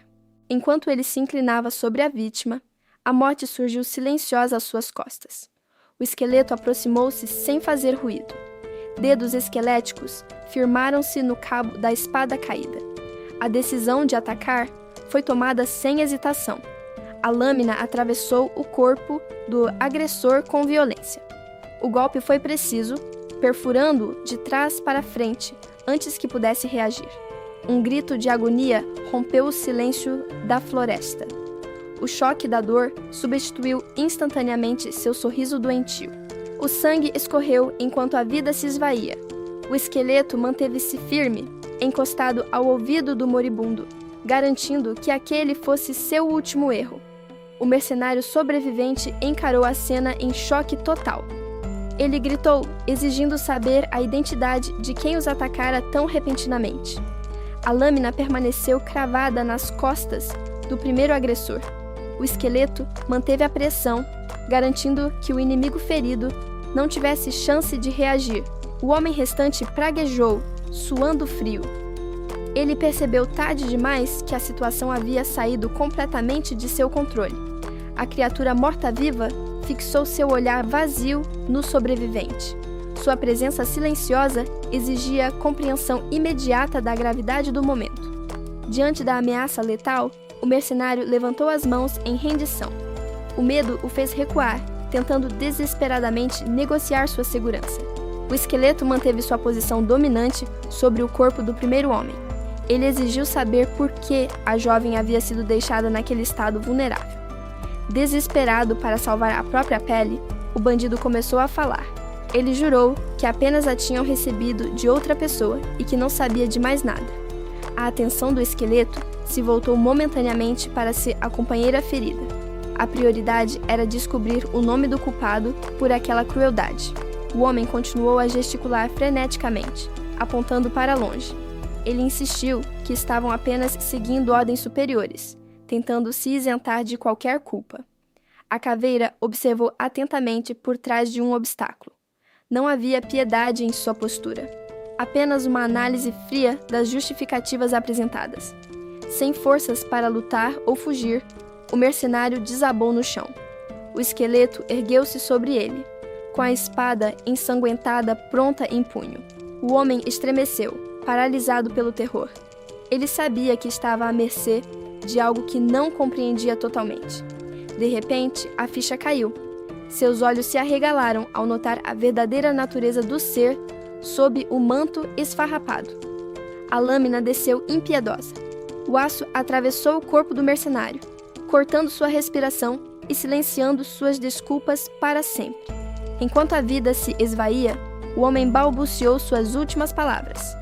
Enquanto ele se inclinava sobre a vítima, a morte surgiu silenciosa às suas costas. O esqueleto aproximou-se sem fazer ruído. Dedos esqueléticos firmaram-se no cabo da espada caída. A decisão de atacar foi tomada sem hesitação. A lâmina atravessou o corpo do agressor com violência. O golpe foi preciso, perfurando-o de trás para frente antes que pudesse reagir. Um grito de agonia rompeu o silêncio da floresta. O choque da dor substituiu instantaneamente seu sorriso doentio. O sangue escorreu enquanto a vida se esvaía. O esqueleto manteve-se firme, encostado ao ouvido do moribundo, garantindo que aquele fosse seu último erro. O mercenário sobrevivente encarou a cena em choque total. Ele gritou, exigindo saber a identidade de quem os atacara tão repentinamente. A lâmina permaneceu cravada nas costas do primeiro agressor. O esqueleto manteve a pressão, garantindo que o inimigo ferido não tivesse chance de reagir. O homem restante praguejou, suando frio. Ele percebeu tarde demais que a situação havia saído completamente de seu controle. A criatura morta-viva fixou seu olhar vazio no sobrevivente. Sua presença silenciosa exigia compreensão imediata da gravidade do momento. Diante da ameaça letal, o mercenário levantou as mãos em rendição. O medo o fez recuar, tentando desesperadamente negociar sua segurança. O esqueleto manteve sua posição dominante sobre o corpo do primeiro homem. Ele exigiu saber por que a jovem havia sido deixada naquele estado vulnerável. Desesperado para salvar a própria pele, o bandido começou a falar. Ele jurou que apenas a tinham recebido de outra pessoa e que não sabia de mais nada. A atenção do esqueleto se voltou momentaneamente para a companheira ferida. A prioridade era descobrir o nome do culpado por aquela crueldade. O homem continuou a gesticular freneticamente, apontando para longe. Ele insistiu que estavam apenas seguindo ordens superiores, tentando se isentar de qualquer culpa. A caveira observou atentamente por trás de um obstáculo. Não havia piedade em sua postura, apenas uma análise fria das justificativas apresentadas. Sem forças para lutar ou fugir, o mercenário desabou no chão. O esqueleto ergueu-se sobre ele, com a espada ensanguentada pronta em punho. O homem estremeceu, paralisado pelo terror. Ele sabia que estava à mercê de algo que não compreendia totalmente. De repente, a ficha caiu. Seus olhos se arregalaram ao notar a verdadeira natureza do ser sob o manto esfarrapado. A lâmina desceu impiedosa. O aço atravessou o corpo do mercenário, cortando sua respiração e silenciando suas desculpas para sempre. Enquanto a vida se esvaía, o homem balbuciou suas últimas palavras.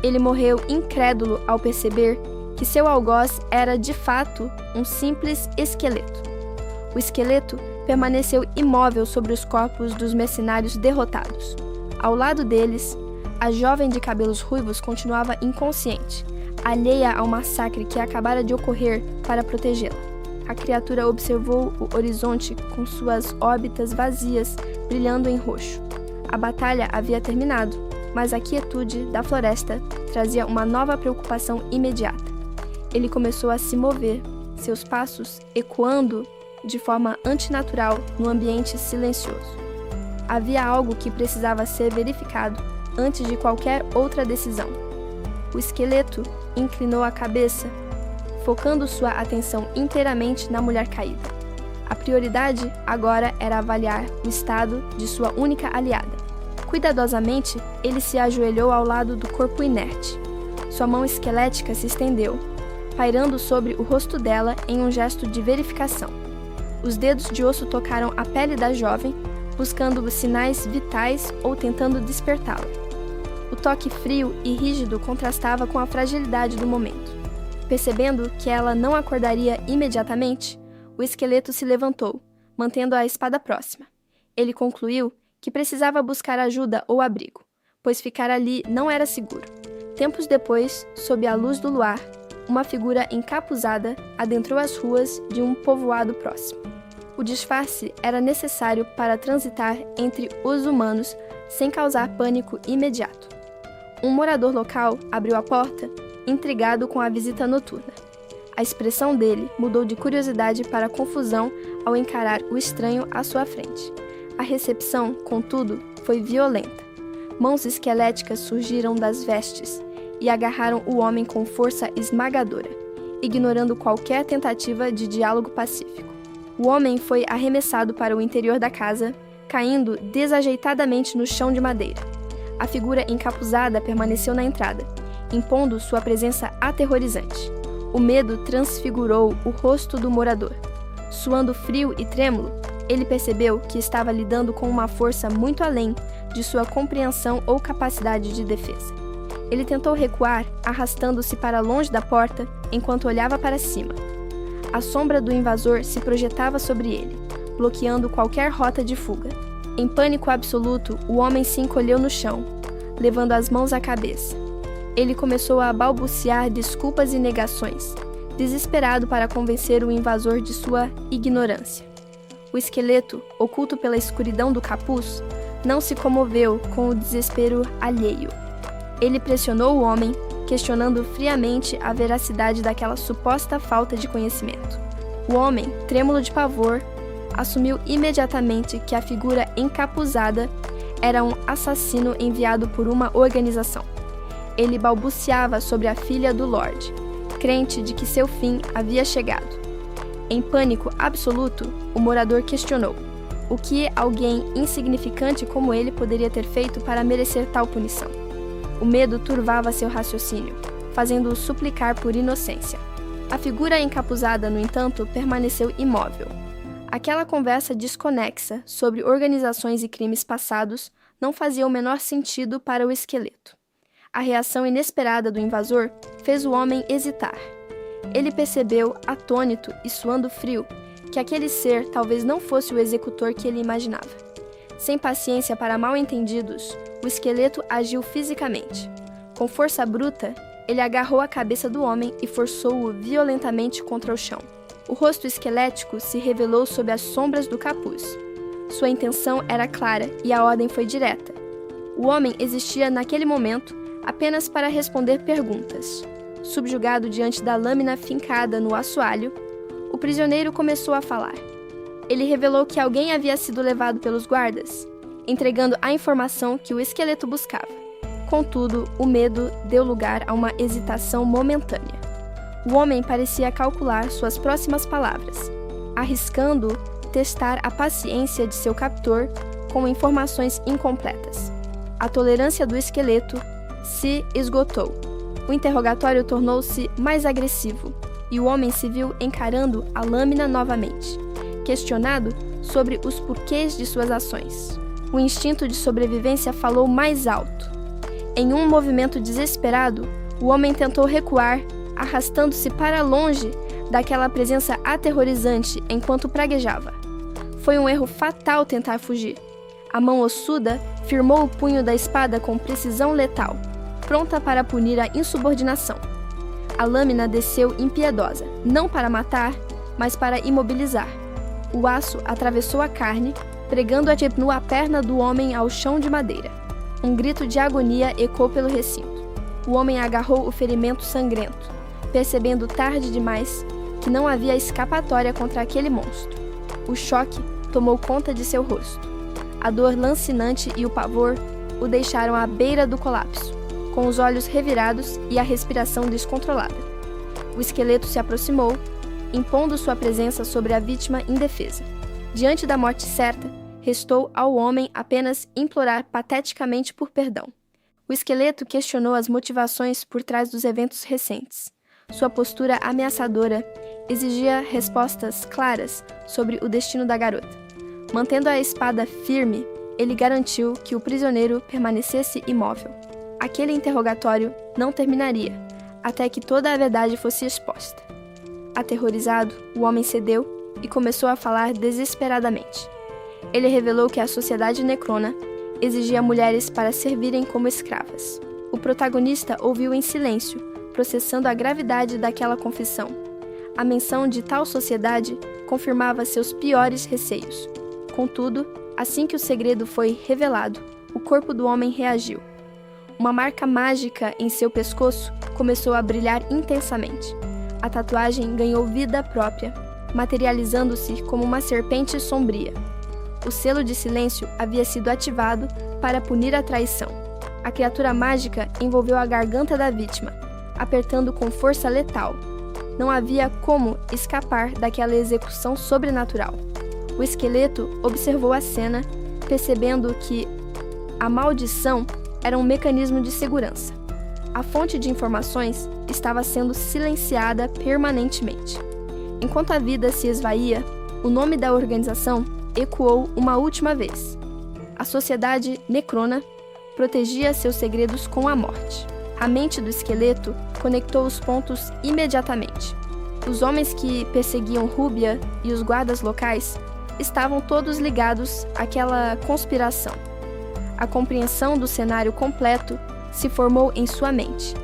Ele morreu incrédulo ao perceber que seu algoz era, de fato, um simples esqueleto. O esqueleto permaneceu imóvel sobre os corpos dos mercenários derrotados. Ao lado deles, a jovem de cabelos ruivos continuava inconsciente, alheia ao massacre que acabara de ocorrer para protegê-la. A criatura observou o horizonte com suas órbitas vazias brilhando em roxo. A batalha havia terminado, mas a quietude da floresta trazia uma nova preocupação imediata. Ele começou a se mover, seus passos ecoando de forma antinatural no ambiente silencioso. Havia algo que precisava ser verificado antes de qualquer outra decisão. O esqueleto inclinou a cabeça, focando sua atenção inteiramente na mulher caída. A prioridade agora era avaliar o estado de sua única aliada. Cuidadosamente, ele se ajoelhou ao lado do corpo inerte. Sua mão esquelética se estendeu, pairando sobre o rosto dela em um gesto de verificação. Os dedos de osso tocaram a pele da jovem, buscando sinais vitais ou tentando despertá-la. O toque frio e rígido contrastava com a fragilidade do momento. Percebendo que ela não acordaria imediatamente, o esqueleto se levantou, mantendo a espada próxima. Ele concluiu que precisava buscar ajuda ou abrigo, pois ficar ali não era seguro. Tempos depois, sob a luz do luar, uma figura encapuzada adentrou as ruas de um povoado próximo. O disfarce era necessário para transitar entre os humanos sem causar pânico imediato. Um morador local abriu a porta, intrigado com a visita noturna. A expressão dele mudou de curiosidade para confusão ao encarar o estranho à sua frente. A recepção, contudo, foi violenta. Mãos esqueléticas surgiram das vestes e agarraram o homem com força esmagadora, ignorando qualquer tentativa de diálogo pacífico. O homem foi arremessado para o interior da casa, caindo desajeitadamente no chão de madeira. A figura encapuzada permaneceu na entrada, impondo sua presença aterrorizante. O medo transfigurou o rosto do morador. Suando frio e trêmulo, ele percebeu que estava lidando com uma força muito além de sua compreensão ou capacidade de defesa. Ele tentou recuar, arrastando-se para longe da porta enquanto olhava para cima. A sombra do invasor se projetava sobre ele, bloqueando qualquer rota de fuga. Em pânico absoluto, o homem se encolheu no chão, levando as mãos à cabeça. Ele começou a balbuciar desculpas e negações, desesperado para convencer o invasor de sua ignorância. O esqueleto, oculto pela escuridão do capuz, não se comoveu com o desespero alheio. Ele pressionou o homem, questionando friamente a veracidade daquela suposta falta de conhecimento. O homem, trêmulo de pavor, assumiu imediatamente que a figura encapuzada era um assassino enviado por uma organização. Ele balbuciava sobre a filha do Lorde, crente de que seu fim havia chegado. Em pânico absoluto, o morador questionou o que alguém insignificante como ele poderia ter feito para merecer tal punição. O medo turvava seu raciocínio, fazendo-o suplicar por inocência. A figura encapuzada, no entanto, permaneceu imóvel. Aquela conversa desconexa sobre organizações e crimes passados não fazia o menor sentido para o esqueleto. A reação inesperada do invasor fez o homem hesitar. Ele percebeu, atônito e suando frio, que aquele ser talvez não fosse o executor que ele imaginava. Sem paciência para mal-entendidos, o esqueleto agiu fisicamente. Com força bruta, ele agarrou a cabeça do homem e forçou-o violentamente contra o chão. O rosto esquelético se revelou sob as sombras do capuz. Sua intenção era clara e a ordem foi direta. O homem existia naquele momento apenas para responder perguntas. Subjugado diante da lâmina fincada no assoalho, o prisioneiro começou a falar. Ele revelou que alguém havia sido levado pelos guardas, entregando a informação que o esqueleto buscava. Contudo, o medo deu lugar a uma hesitação momentânea. O homem parecia calcular suas próximas palavras, arriscando testar a paciência de seu captor com informações incompletas. A tolerância do esqueleto se esgotou. O interrogatório tornou-se mais agressivo e o homem se viu encarando a lâmina novamente, questionado sobre os porquês de suas ações. O instinto de sobrevivência falou mais alto. Em um movimento desesperado, o homem tentou recuar, arrastando-se para longe daquela presença aterrorizante enquanto praguejava. Foi um erro fatal tentar fugir. A mão ossuda firmou o punho da espada com precisão letal, pronta para punir a insubordinação. A lâmina desceu impiedosa, não para matar, mas para imobilizar. O aço atravessou a carne, pregando a perna do homem ao chão de madeira. Um grito de agonia ecoou pelo recinto. O homem agarrou o ferimento sangrento, percebendo tarde demais que não havia escapatória contra aquele monstro. O choque tomou conta de seu rosto. A dor lancinante e o pavor o deixaram à beira do colapso, com os olhos revirados e a respiração descontrolada. O esqueleto se aproximou, impondo sua presença sobre a vítima indefesa. Diante da morte certa, restou ao homem apenas implorar pateticamente por perdão. O esqueleto questionou as motivações por trás dos eventos recentes. Sua postura ameaçadora exigia respostas claras sobre o destino da garota. Mantendo a espada firme, ele garantiu que o prisioneiro permanecesse imóvel. Aquele interrogatório não terminaria, até que toda a verdade fosse exposta. Aterrorizado, o homem cedeu e começou a falar desesperadamente. Ele revelou que a sociedade necrona exigia mulheres para servirem como escravas. O protagonista ouviu em silêncio, processando a gravidade daquela confissão. A menção de tal sociedade confirmava seus piores receios. Contudo, assim que o segredo foi revelado, o corpo do homem reagiu. Uma marca mágica em seu pescoço começou a brilhar intensamente. A tatuagem ganhou vida própria, materializando-se como uma serpente sombria. O selo de silêncio havia sido ativado para punir a traição. A criatura mágica envolveu a garganta da vítima, apertando com força letal. Não havia como escapar daquela execução sobrenatural. O esqueleto observou a cena, percebendo que a maldição era um mecanismo de segurança. A fonte de informações estava sendo silenciada permanentemente. Enquanto a vida se esvaía, o nome da organização ecoou uma última vez. A sociedade necrona protegia seus segredos com a morte. A mente do esqueleto conectou os pontos imediatamente. Os homens que perseguiam Rúbia e os guardas locais estavam todos ligados àquela conspiração. A compreensão do cenário completo se formou em sua mente.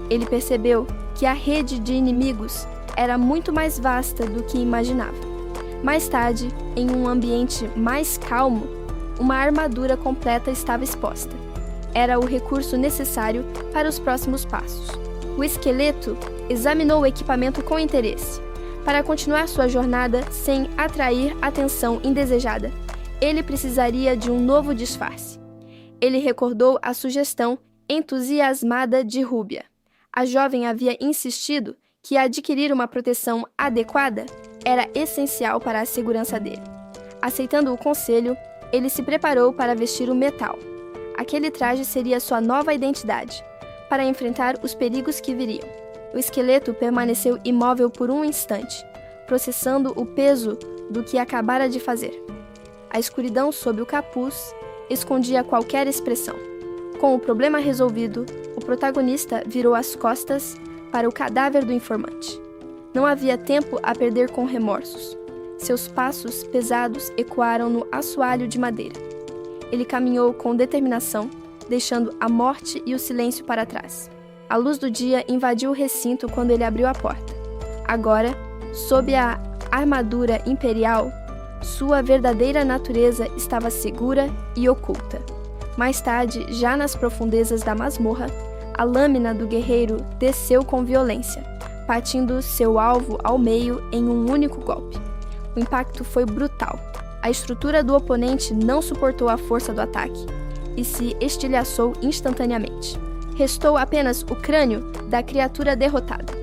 Ele percebeu que a rede de inimigos era muito mais vasta do que imaginava. Mais tarde, em um ambiente mais calmo, uma armadura completa estava exposta. Era o recurso necessário para os próximos passos. O esqueleto examinou o equipamento com interesse. Para continuar sua jornada sem atrair atenção indesejada, ele precisaria de um novo disfarce. Ele recordou a sugestão entusiasmada de Rúbia. A jovem havia insistido que adquirir uma proteção adequada era essencial para a segurança dele. Aceitando o conselho, ele se preparou para vestir o metal. Aquele traje seria sua nova identidade, para enfrentar os perigos que viriam. O esqueleto permaneceu imóvel por um instante, processando o peso do que acabara de fazer. A escuridão sob o capuz escondia qualquer expressão. Com o problema resolvido, o protagonista virou as costas para o cadáver do informante. Não havia tempo a perder com remorsos. Seus passos pesados ecoaram no assoalho de madeira. Ele caminhou com determinação, deixando a morte e o silêncio para trás. A luz do dia invadiu o recinto quando ele abriu a porta. Agora, sob a armadura imperial, sua verdadeira natureza estava segura e oculta. Mais tarde, já nas profundezas da masmorra, a lâmina do guerreiro desceu com violência, partindo seu alvo ao meio em um único golpe. O impacto foi brutal. A estrutura do oponente não suportou a força do ataque e se estilhaçou instantaneamente. Restou apenas o crânio da criatura derrotada.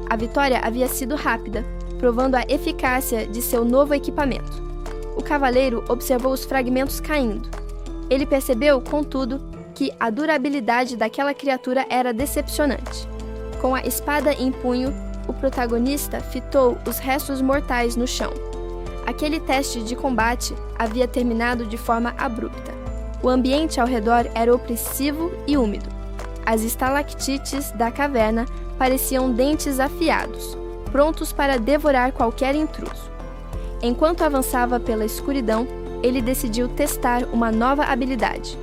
A vitória havia sido rápida, provando a eficácia de seu novo equipamento. O cavaleiro observou os fragmentos caindo. Ele percebeu, contudo, que a durabilidade daquela criatura era decepcionante. Com a espada em punho, o protagonista fitou os restos mortais no chão. Aquele teste de combate havia terminado de forma abrupta. O ambiente ao redor era opressivo e úmido. As estalactites da caverna pareciam dentes afiados, prontos para devorar qualquer intruso. Enquanto avançava pela escuridão, ele decidiu testar uma nova habilidade.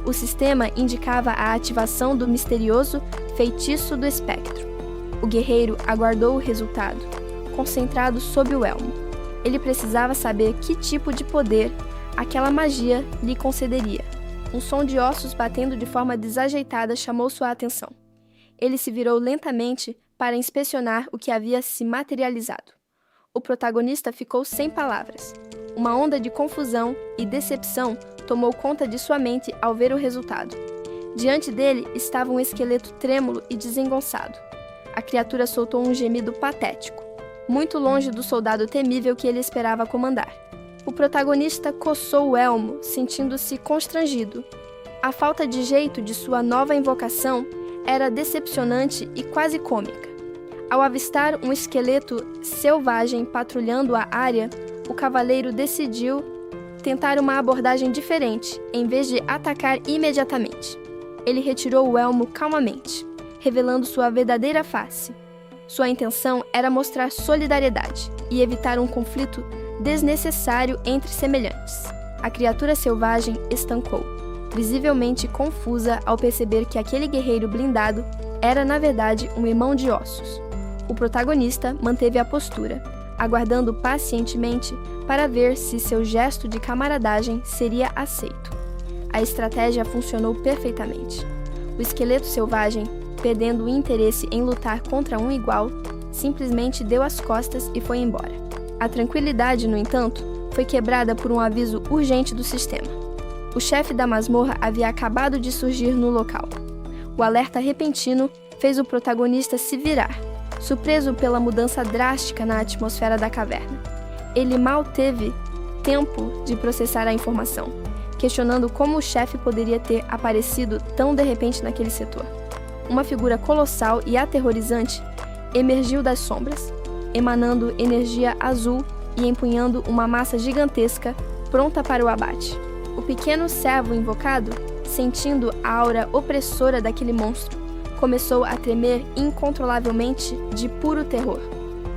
O sistema indicava a ativação do misterioso feitiço do espectro. O guerreiro aguardou o resultado, concentrado sob o elmo. Ele precisava saber que tipo de poder aquela magia lhe concederia. Um som de ossos batendo de forma desajeitada chamou sua atenção. Ele se virou lentamente para inspecionar o que havia se materializado. O protagonista ficou sem palavras. Uma onda de confusão e decepção tomou conta de sua mente ao ver o resultado. Diante dele estava um esqueleto trêmulo e desengonçado. A criatura soltou um gemido patético, muito longe do soldado temível que ele esperava comandar. O protagonista coçou o elmo, sentindo-se constrangido. A falta de jeito de sua nova invocação era decepcionante e quase cômica. Ao avistar um esqueleto selvagem patrulhando a área, o cavaleiro decidiu tentar uma abordagem diferente, em vez de atacar imediatamente. Ele retirou o elmo calmamente, revelando sua verdadeira face. Sua intenção era mostrar solidariedade e evitar um conflito desnecessário entre semelhantes. A criatura selvagem estancou, visivelmente confusa ao perceber que aquele guerreiro blindado era, na verdade, um irmão de ossos. O protagonista manteve a postura, aguardando pacientemente para ver se seu gesto de camaradagem seria aceito. A estratégia funcionou perfeitamente. O esqueleto selvagem, perdendo o interesse em lutar contra um igual, simplesmente deu as costas e foi embora. A tranquilidade, no entanto, foi quebrada por um aviso urgente do sistema. O chefe da masmorra havia acabado de surgir no local. O alerta repentino fez o protagonista se virar, surpreso pela mudança drástica na atmosfera da caverna. Ele mal teve tempo de processar a informação, questionando como o chefe poderia ter aparecido tão de repente naquele setor. Uma figura colossal e aterrorizante emergiu das sombras, emanando energia azul e empunhando uma massa gigantesca pronta para o abate. O pequeno servo invocado, sentindo a aura opressora daquele monstro, começou a tremer incontrolavelmente de puro terror.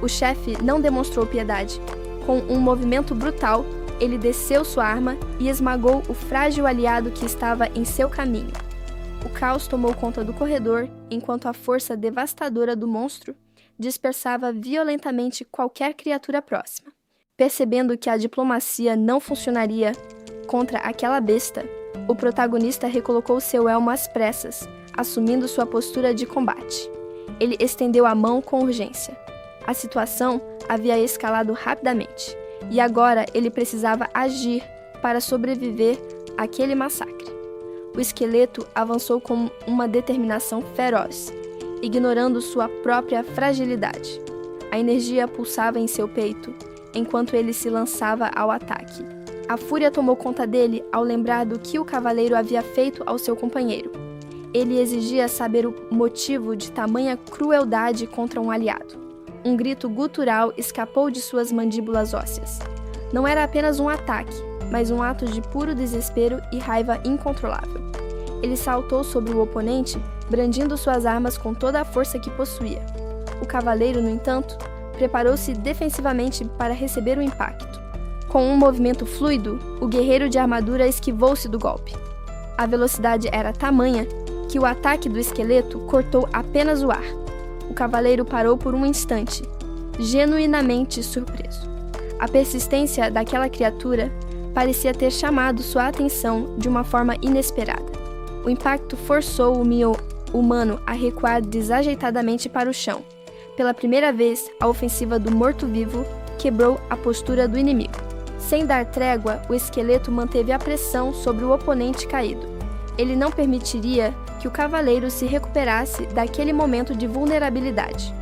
O chefe não demonstrou piedade. Com um movimento brutal, ele desceu sua arma e esmagou o frágil aliado que estava em seu caminho. O caos tomou conta do corredor, enquanto a força devastadora do monstro dispersava violentamente qualquer criatura próxima. Percebendo que a diplomacia não funcionaria contra aquela besta, o protagonista recolocou seu elmo às pressas, assumindo sua postura de combate. Ele estendeu a mão com urgência. A situação havia escalado rapidamente, e agora ele precisava agir para sobreviver àquele massacre. O esqueleto avançou com uma determinação feroz, ignorando sua própria fragilidade. A energia pulsava em seu peito, enquanto ele se lançava ao ataque. A fúria tomou conta dele ao lembrar do que o cavaleiro havia feito ao seu companheiro. Ele exigia saber o motivo de tamanha crueldade contra um aliado. Um grito gutural escapou de suas mandíbulas ósseas. Não era apenas um ataque, mas um ato de puro desespero e raiva incontrolável. Ele saltou sobre o oponente, brandindo suas armas com toda a força que possuía. O cavaleiro, no entanto, preparou-se defensivamente para receber o impacto. Com um movimento fluido, o guerreiro de armadura esquivou-se do golpe. A velocidade era tamanha que o ataque do esqueleto cortou apenas o ar. O cavaleiro parou por um instante, genuinamente surpreso. A persistência daquela criatura parecia ter chamado sua atenção de uma forma inesperada. O impacto forçou o Mio humano a recuar desajeitadamente para o chão. Pela primeira vez, a ofensiva do morto-vivo quebrou a postura do inimigo. Sem dar trégua, o esqueleto manteve a pressão sobre o oponente caído. Ele não permitiria que o cavaleiro se recuperasse daquele momento de vulnerabilidade.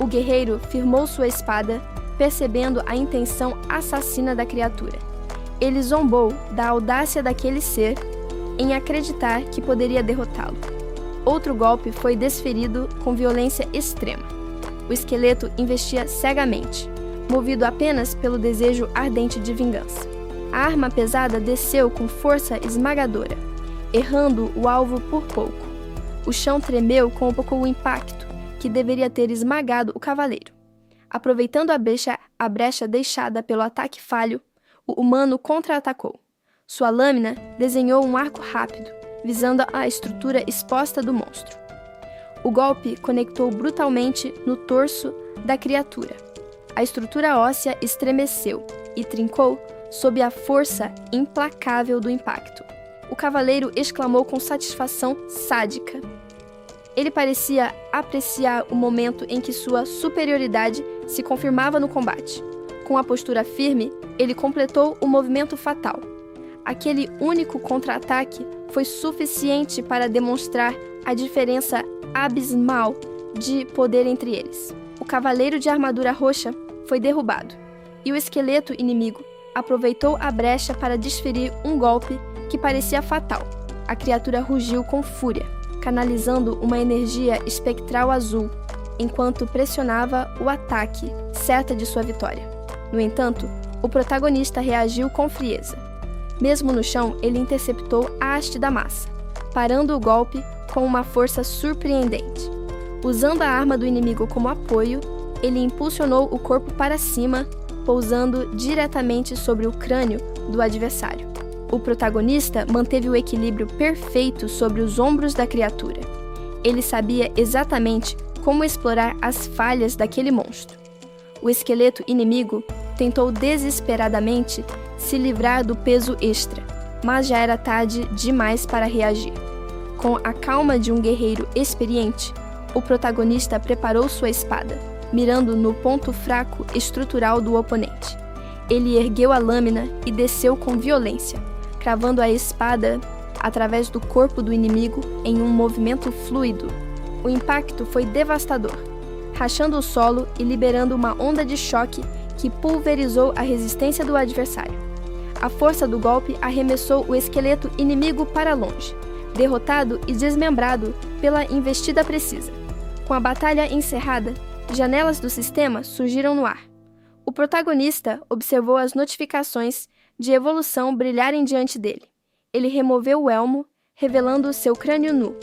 O guerreiro firmou sua espada, percebendo a intenção assassina da criatura. Ele zombou da audácia daquele ser em acreditar que poderia derrotá-lo. Outro golpe foi desferido com violência extrema. O esqueleto investia cegamente, movido apenas pelo desejo ardente de vingança. A arma pesada desceu com força esmagadora, errando o alvo por pouco. O chão tremeu com o impacto que deveria ter esmagado o cavaleiro. Aproveitando a brecha deixada pelo ataque falho, o humano contra-atacou. Sua lâmina desenhou um arco rápido, visando a estrutura exposta do monstro. O golpe conectou brutalmente no torso da criatura. A estrutura óssea estremeceu e trincou sob a força implacável do impacto. O cavaleiro exclamou com satisfação sádica. Ele parecia apreciar o momento em que sua superioridade se confirmava no combate. Com a postura firme, ele completou o movimento fatal. Aquele único contra-ataque foi suficiente para demonstrar a diferença abismal de poder entre eles. O cavaleiro de armadura roxa foi derrubado, e o esqueleto inimigo aproveitou a brecha para desferir um golpe que parecia fatal. A criatura rugiu com fúria, canalizando uma energia espectral azul, enquanto pressionava o ataque, certa de sua vitória. No entanto, o protagonista reagiu com frieza. Mesmo no chão, ele interceptou a haste da massa, parando o golpe com uma força surpreendente. Usando a arma do inimigo como apoio, ele impulsionou o corpo para cima, pousando diretamente sobre o crânio do adversário. O protagonista manteve o equilíbrio perfeito sobre os ombros da criatura. Ele sabia exatamente como explorar as falhas daquele monstro. O esqueleto inimigo tentou desesperadamente se livrar do peso extra, mas já era tarde demais para reagir. Com a calma de um guerreiro experiente, o protagonista preparou sua espada, mirando no ponto fraco estrutural do oponente. Ele ergueu a lâmina e desceu com violência, cravando a espada através do corpo do inimigo em um movimento fluido. O impacto foi devastador, rachando o solo e liberando uma onda de choque que pulverizou a resistência do adversário. A força do golpe arremessou o esqueleto inimigo para longe, derrotado e desmembrado pela investida precisa. Com a batalha encerrada, janelas do sistema surgiram no ar. O protagonista observou as notificações de evolução brilharem diante dele. Ele removeu o elmo, revelando seu crânio nu.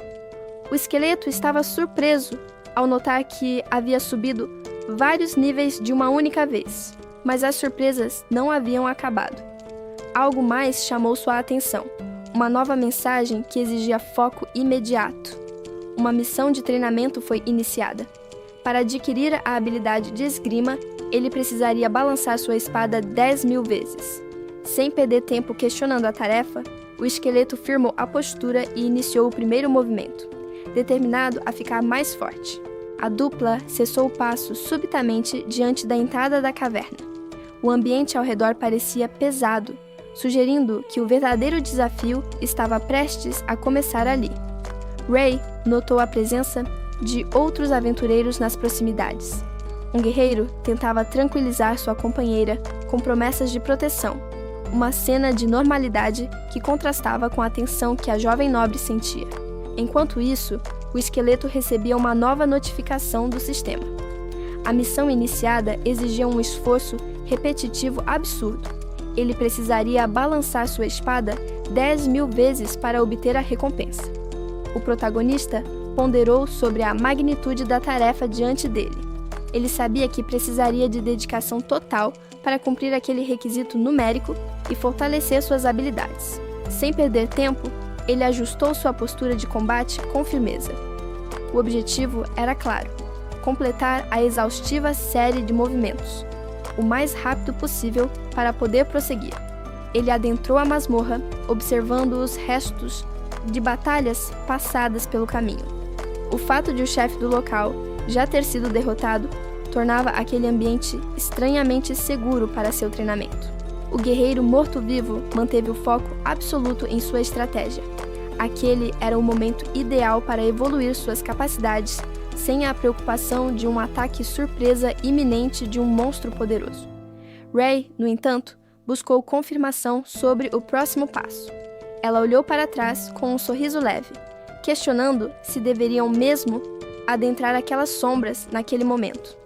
O esqueleto estava surpreso ao notar que havia subido vários níveis de uma única vez, mas as surpresas não haviam acabado. Algo mais chamou sua atenção, uma nova mensagem que exigia foco imediato. Uma missão de treinamento foi iniciada. Para adquirir a habilidade de esgrima, ele precisaria balançar sua espada 10.000 vezes. Sem perder tempo questionando a tarefa, o esqueleto firmou a postura e iniciou o primeiro movimento, determinado a ficar mais forte. A dupla cessou o passo subitamente diante da entrada da caverna. O ambiente ao redor parecia pesado, sugerindo que o verdadeiro desafio estava prestes a começar ali. Ray notou a presença de outros aventureiros nas proximidades. Um guerreiro tentava tranquilizar sua companheira com promessas de proteção, uma cena de normalidade que contrastava com a tensão que a jovem nobre sentia. Enquanto isso, o esqueleto recebia uma nova notificação do sistema. A missão iniciada exigia um esforço repetitivo absurdo. Ele precisaria balançar sua espada 10.000 vezes para obter a recompensa. O protagonista ponderou sobre a magnitude da tarefa diante dele. Ele sabia que precisaria de dedicação total para cumprir aquele requisito numérico e fortalecer suas habilidades. Sem perder tempo, ele ajustou sua postura de combate com firmeza. O objetivo era claro: completar a exaustiva série de movimentos, o mais rápido possível para poder prosseguir. Ele adentrou a masmorra, observando os restos de batalhas passadas pelo caminho. O fato de o chefe do local já ter sido derrotado tornava aquele ambiente estranhamente seguro para seu treinamento. O guerreiro morto-vivo manteve o foco absoluto em sua estratégia. Aquele era o momento ideal para evoluir suas capacidades sem a preocupação de um ataque surpresa iminente de um monstro poderoso. Ray, no entanto, buscou confirmação sobre o próximo passo. Ela olhou para trás com um sorriso leve, questionando se deveriam mesmo adentrar aquelas sombras naquele momento.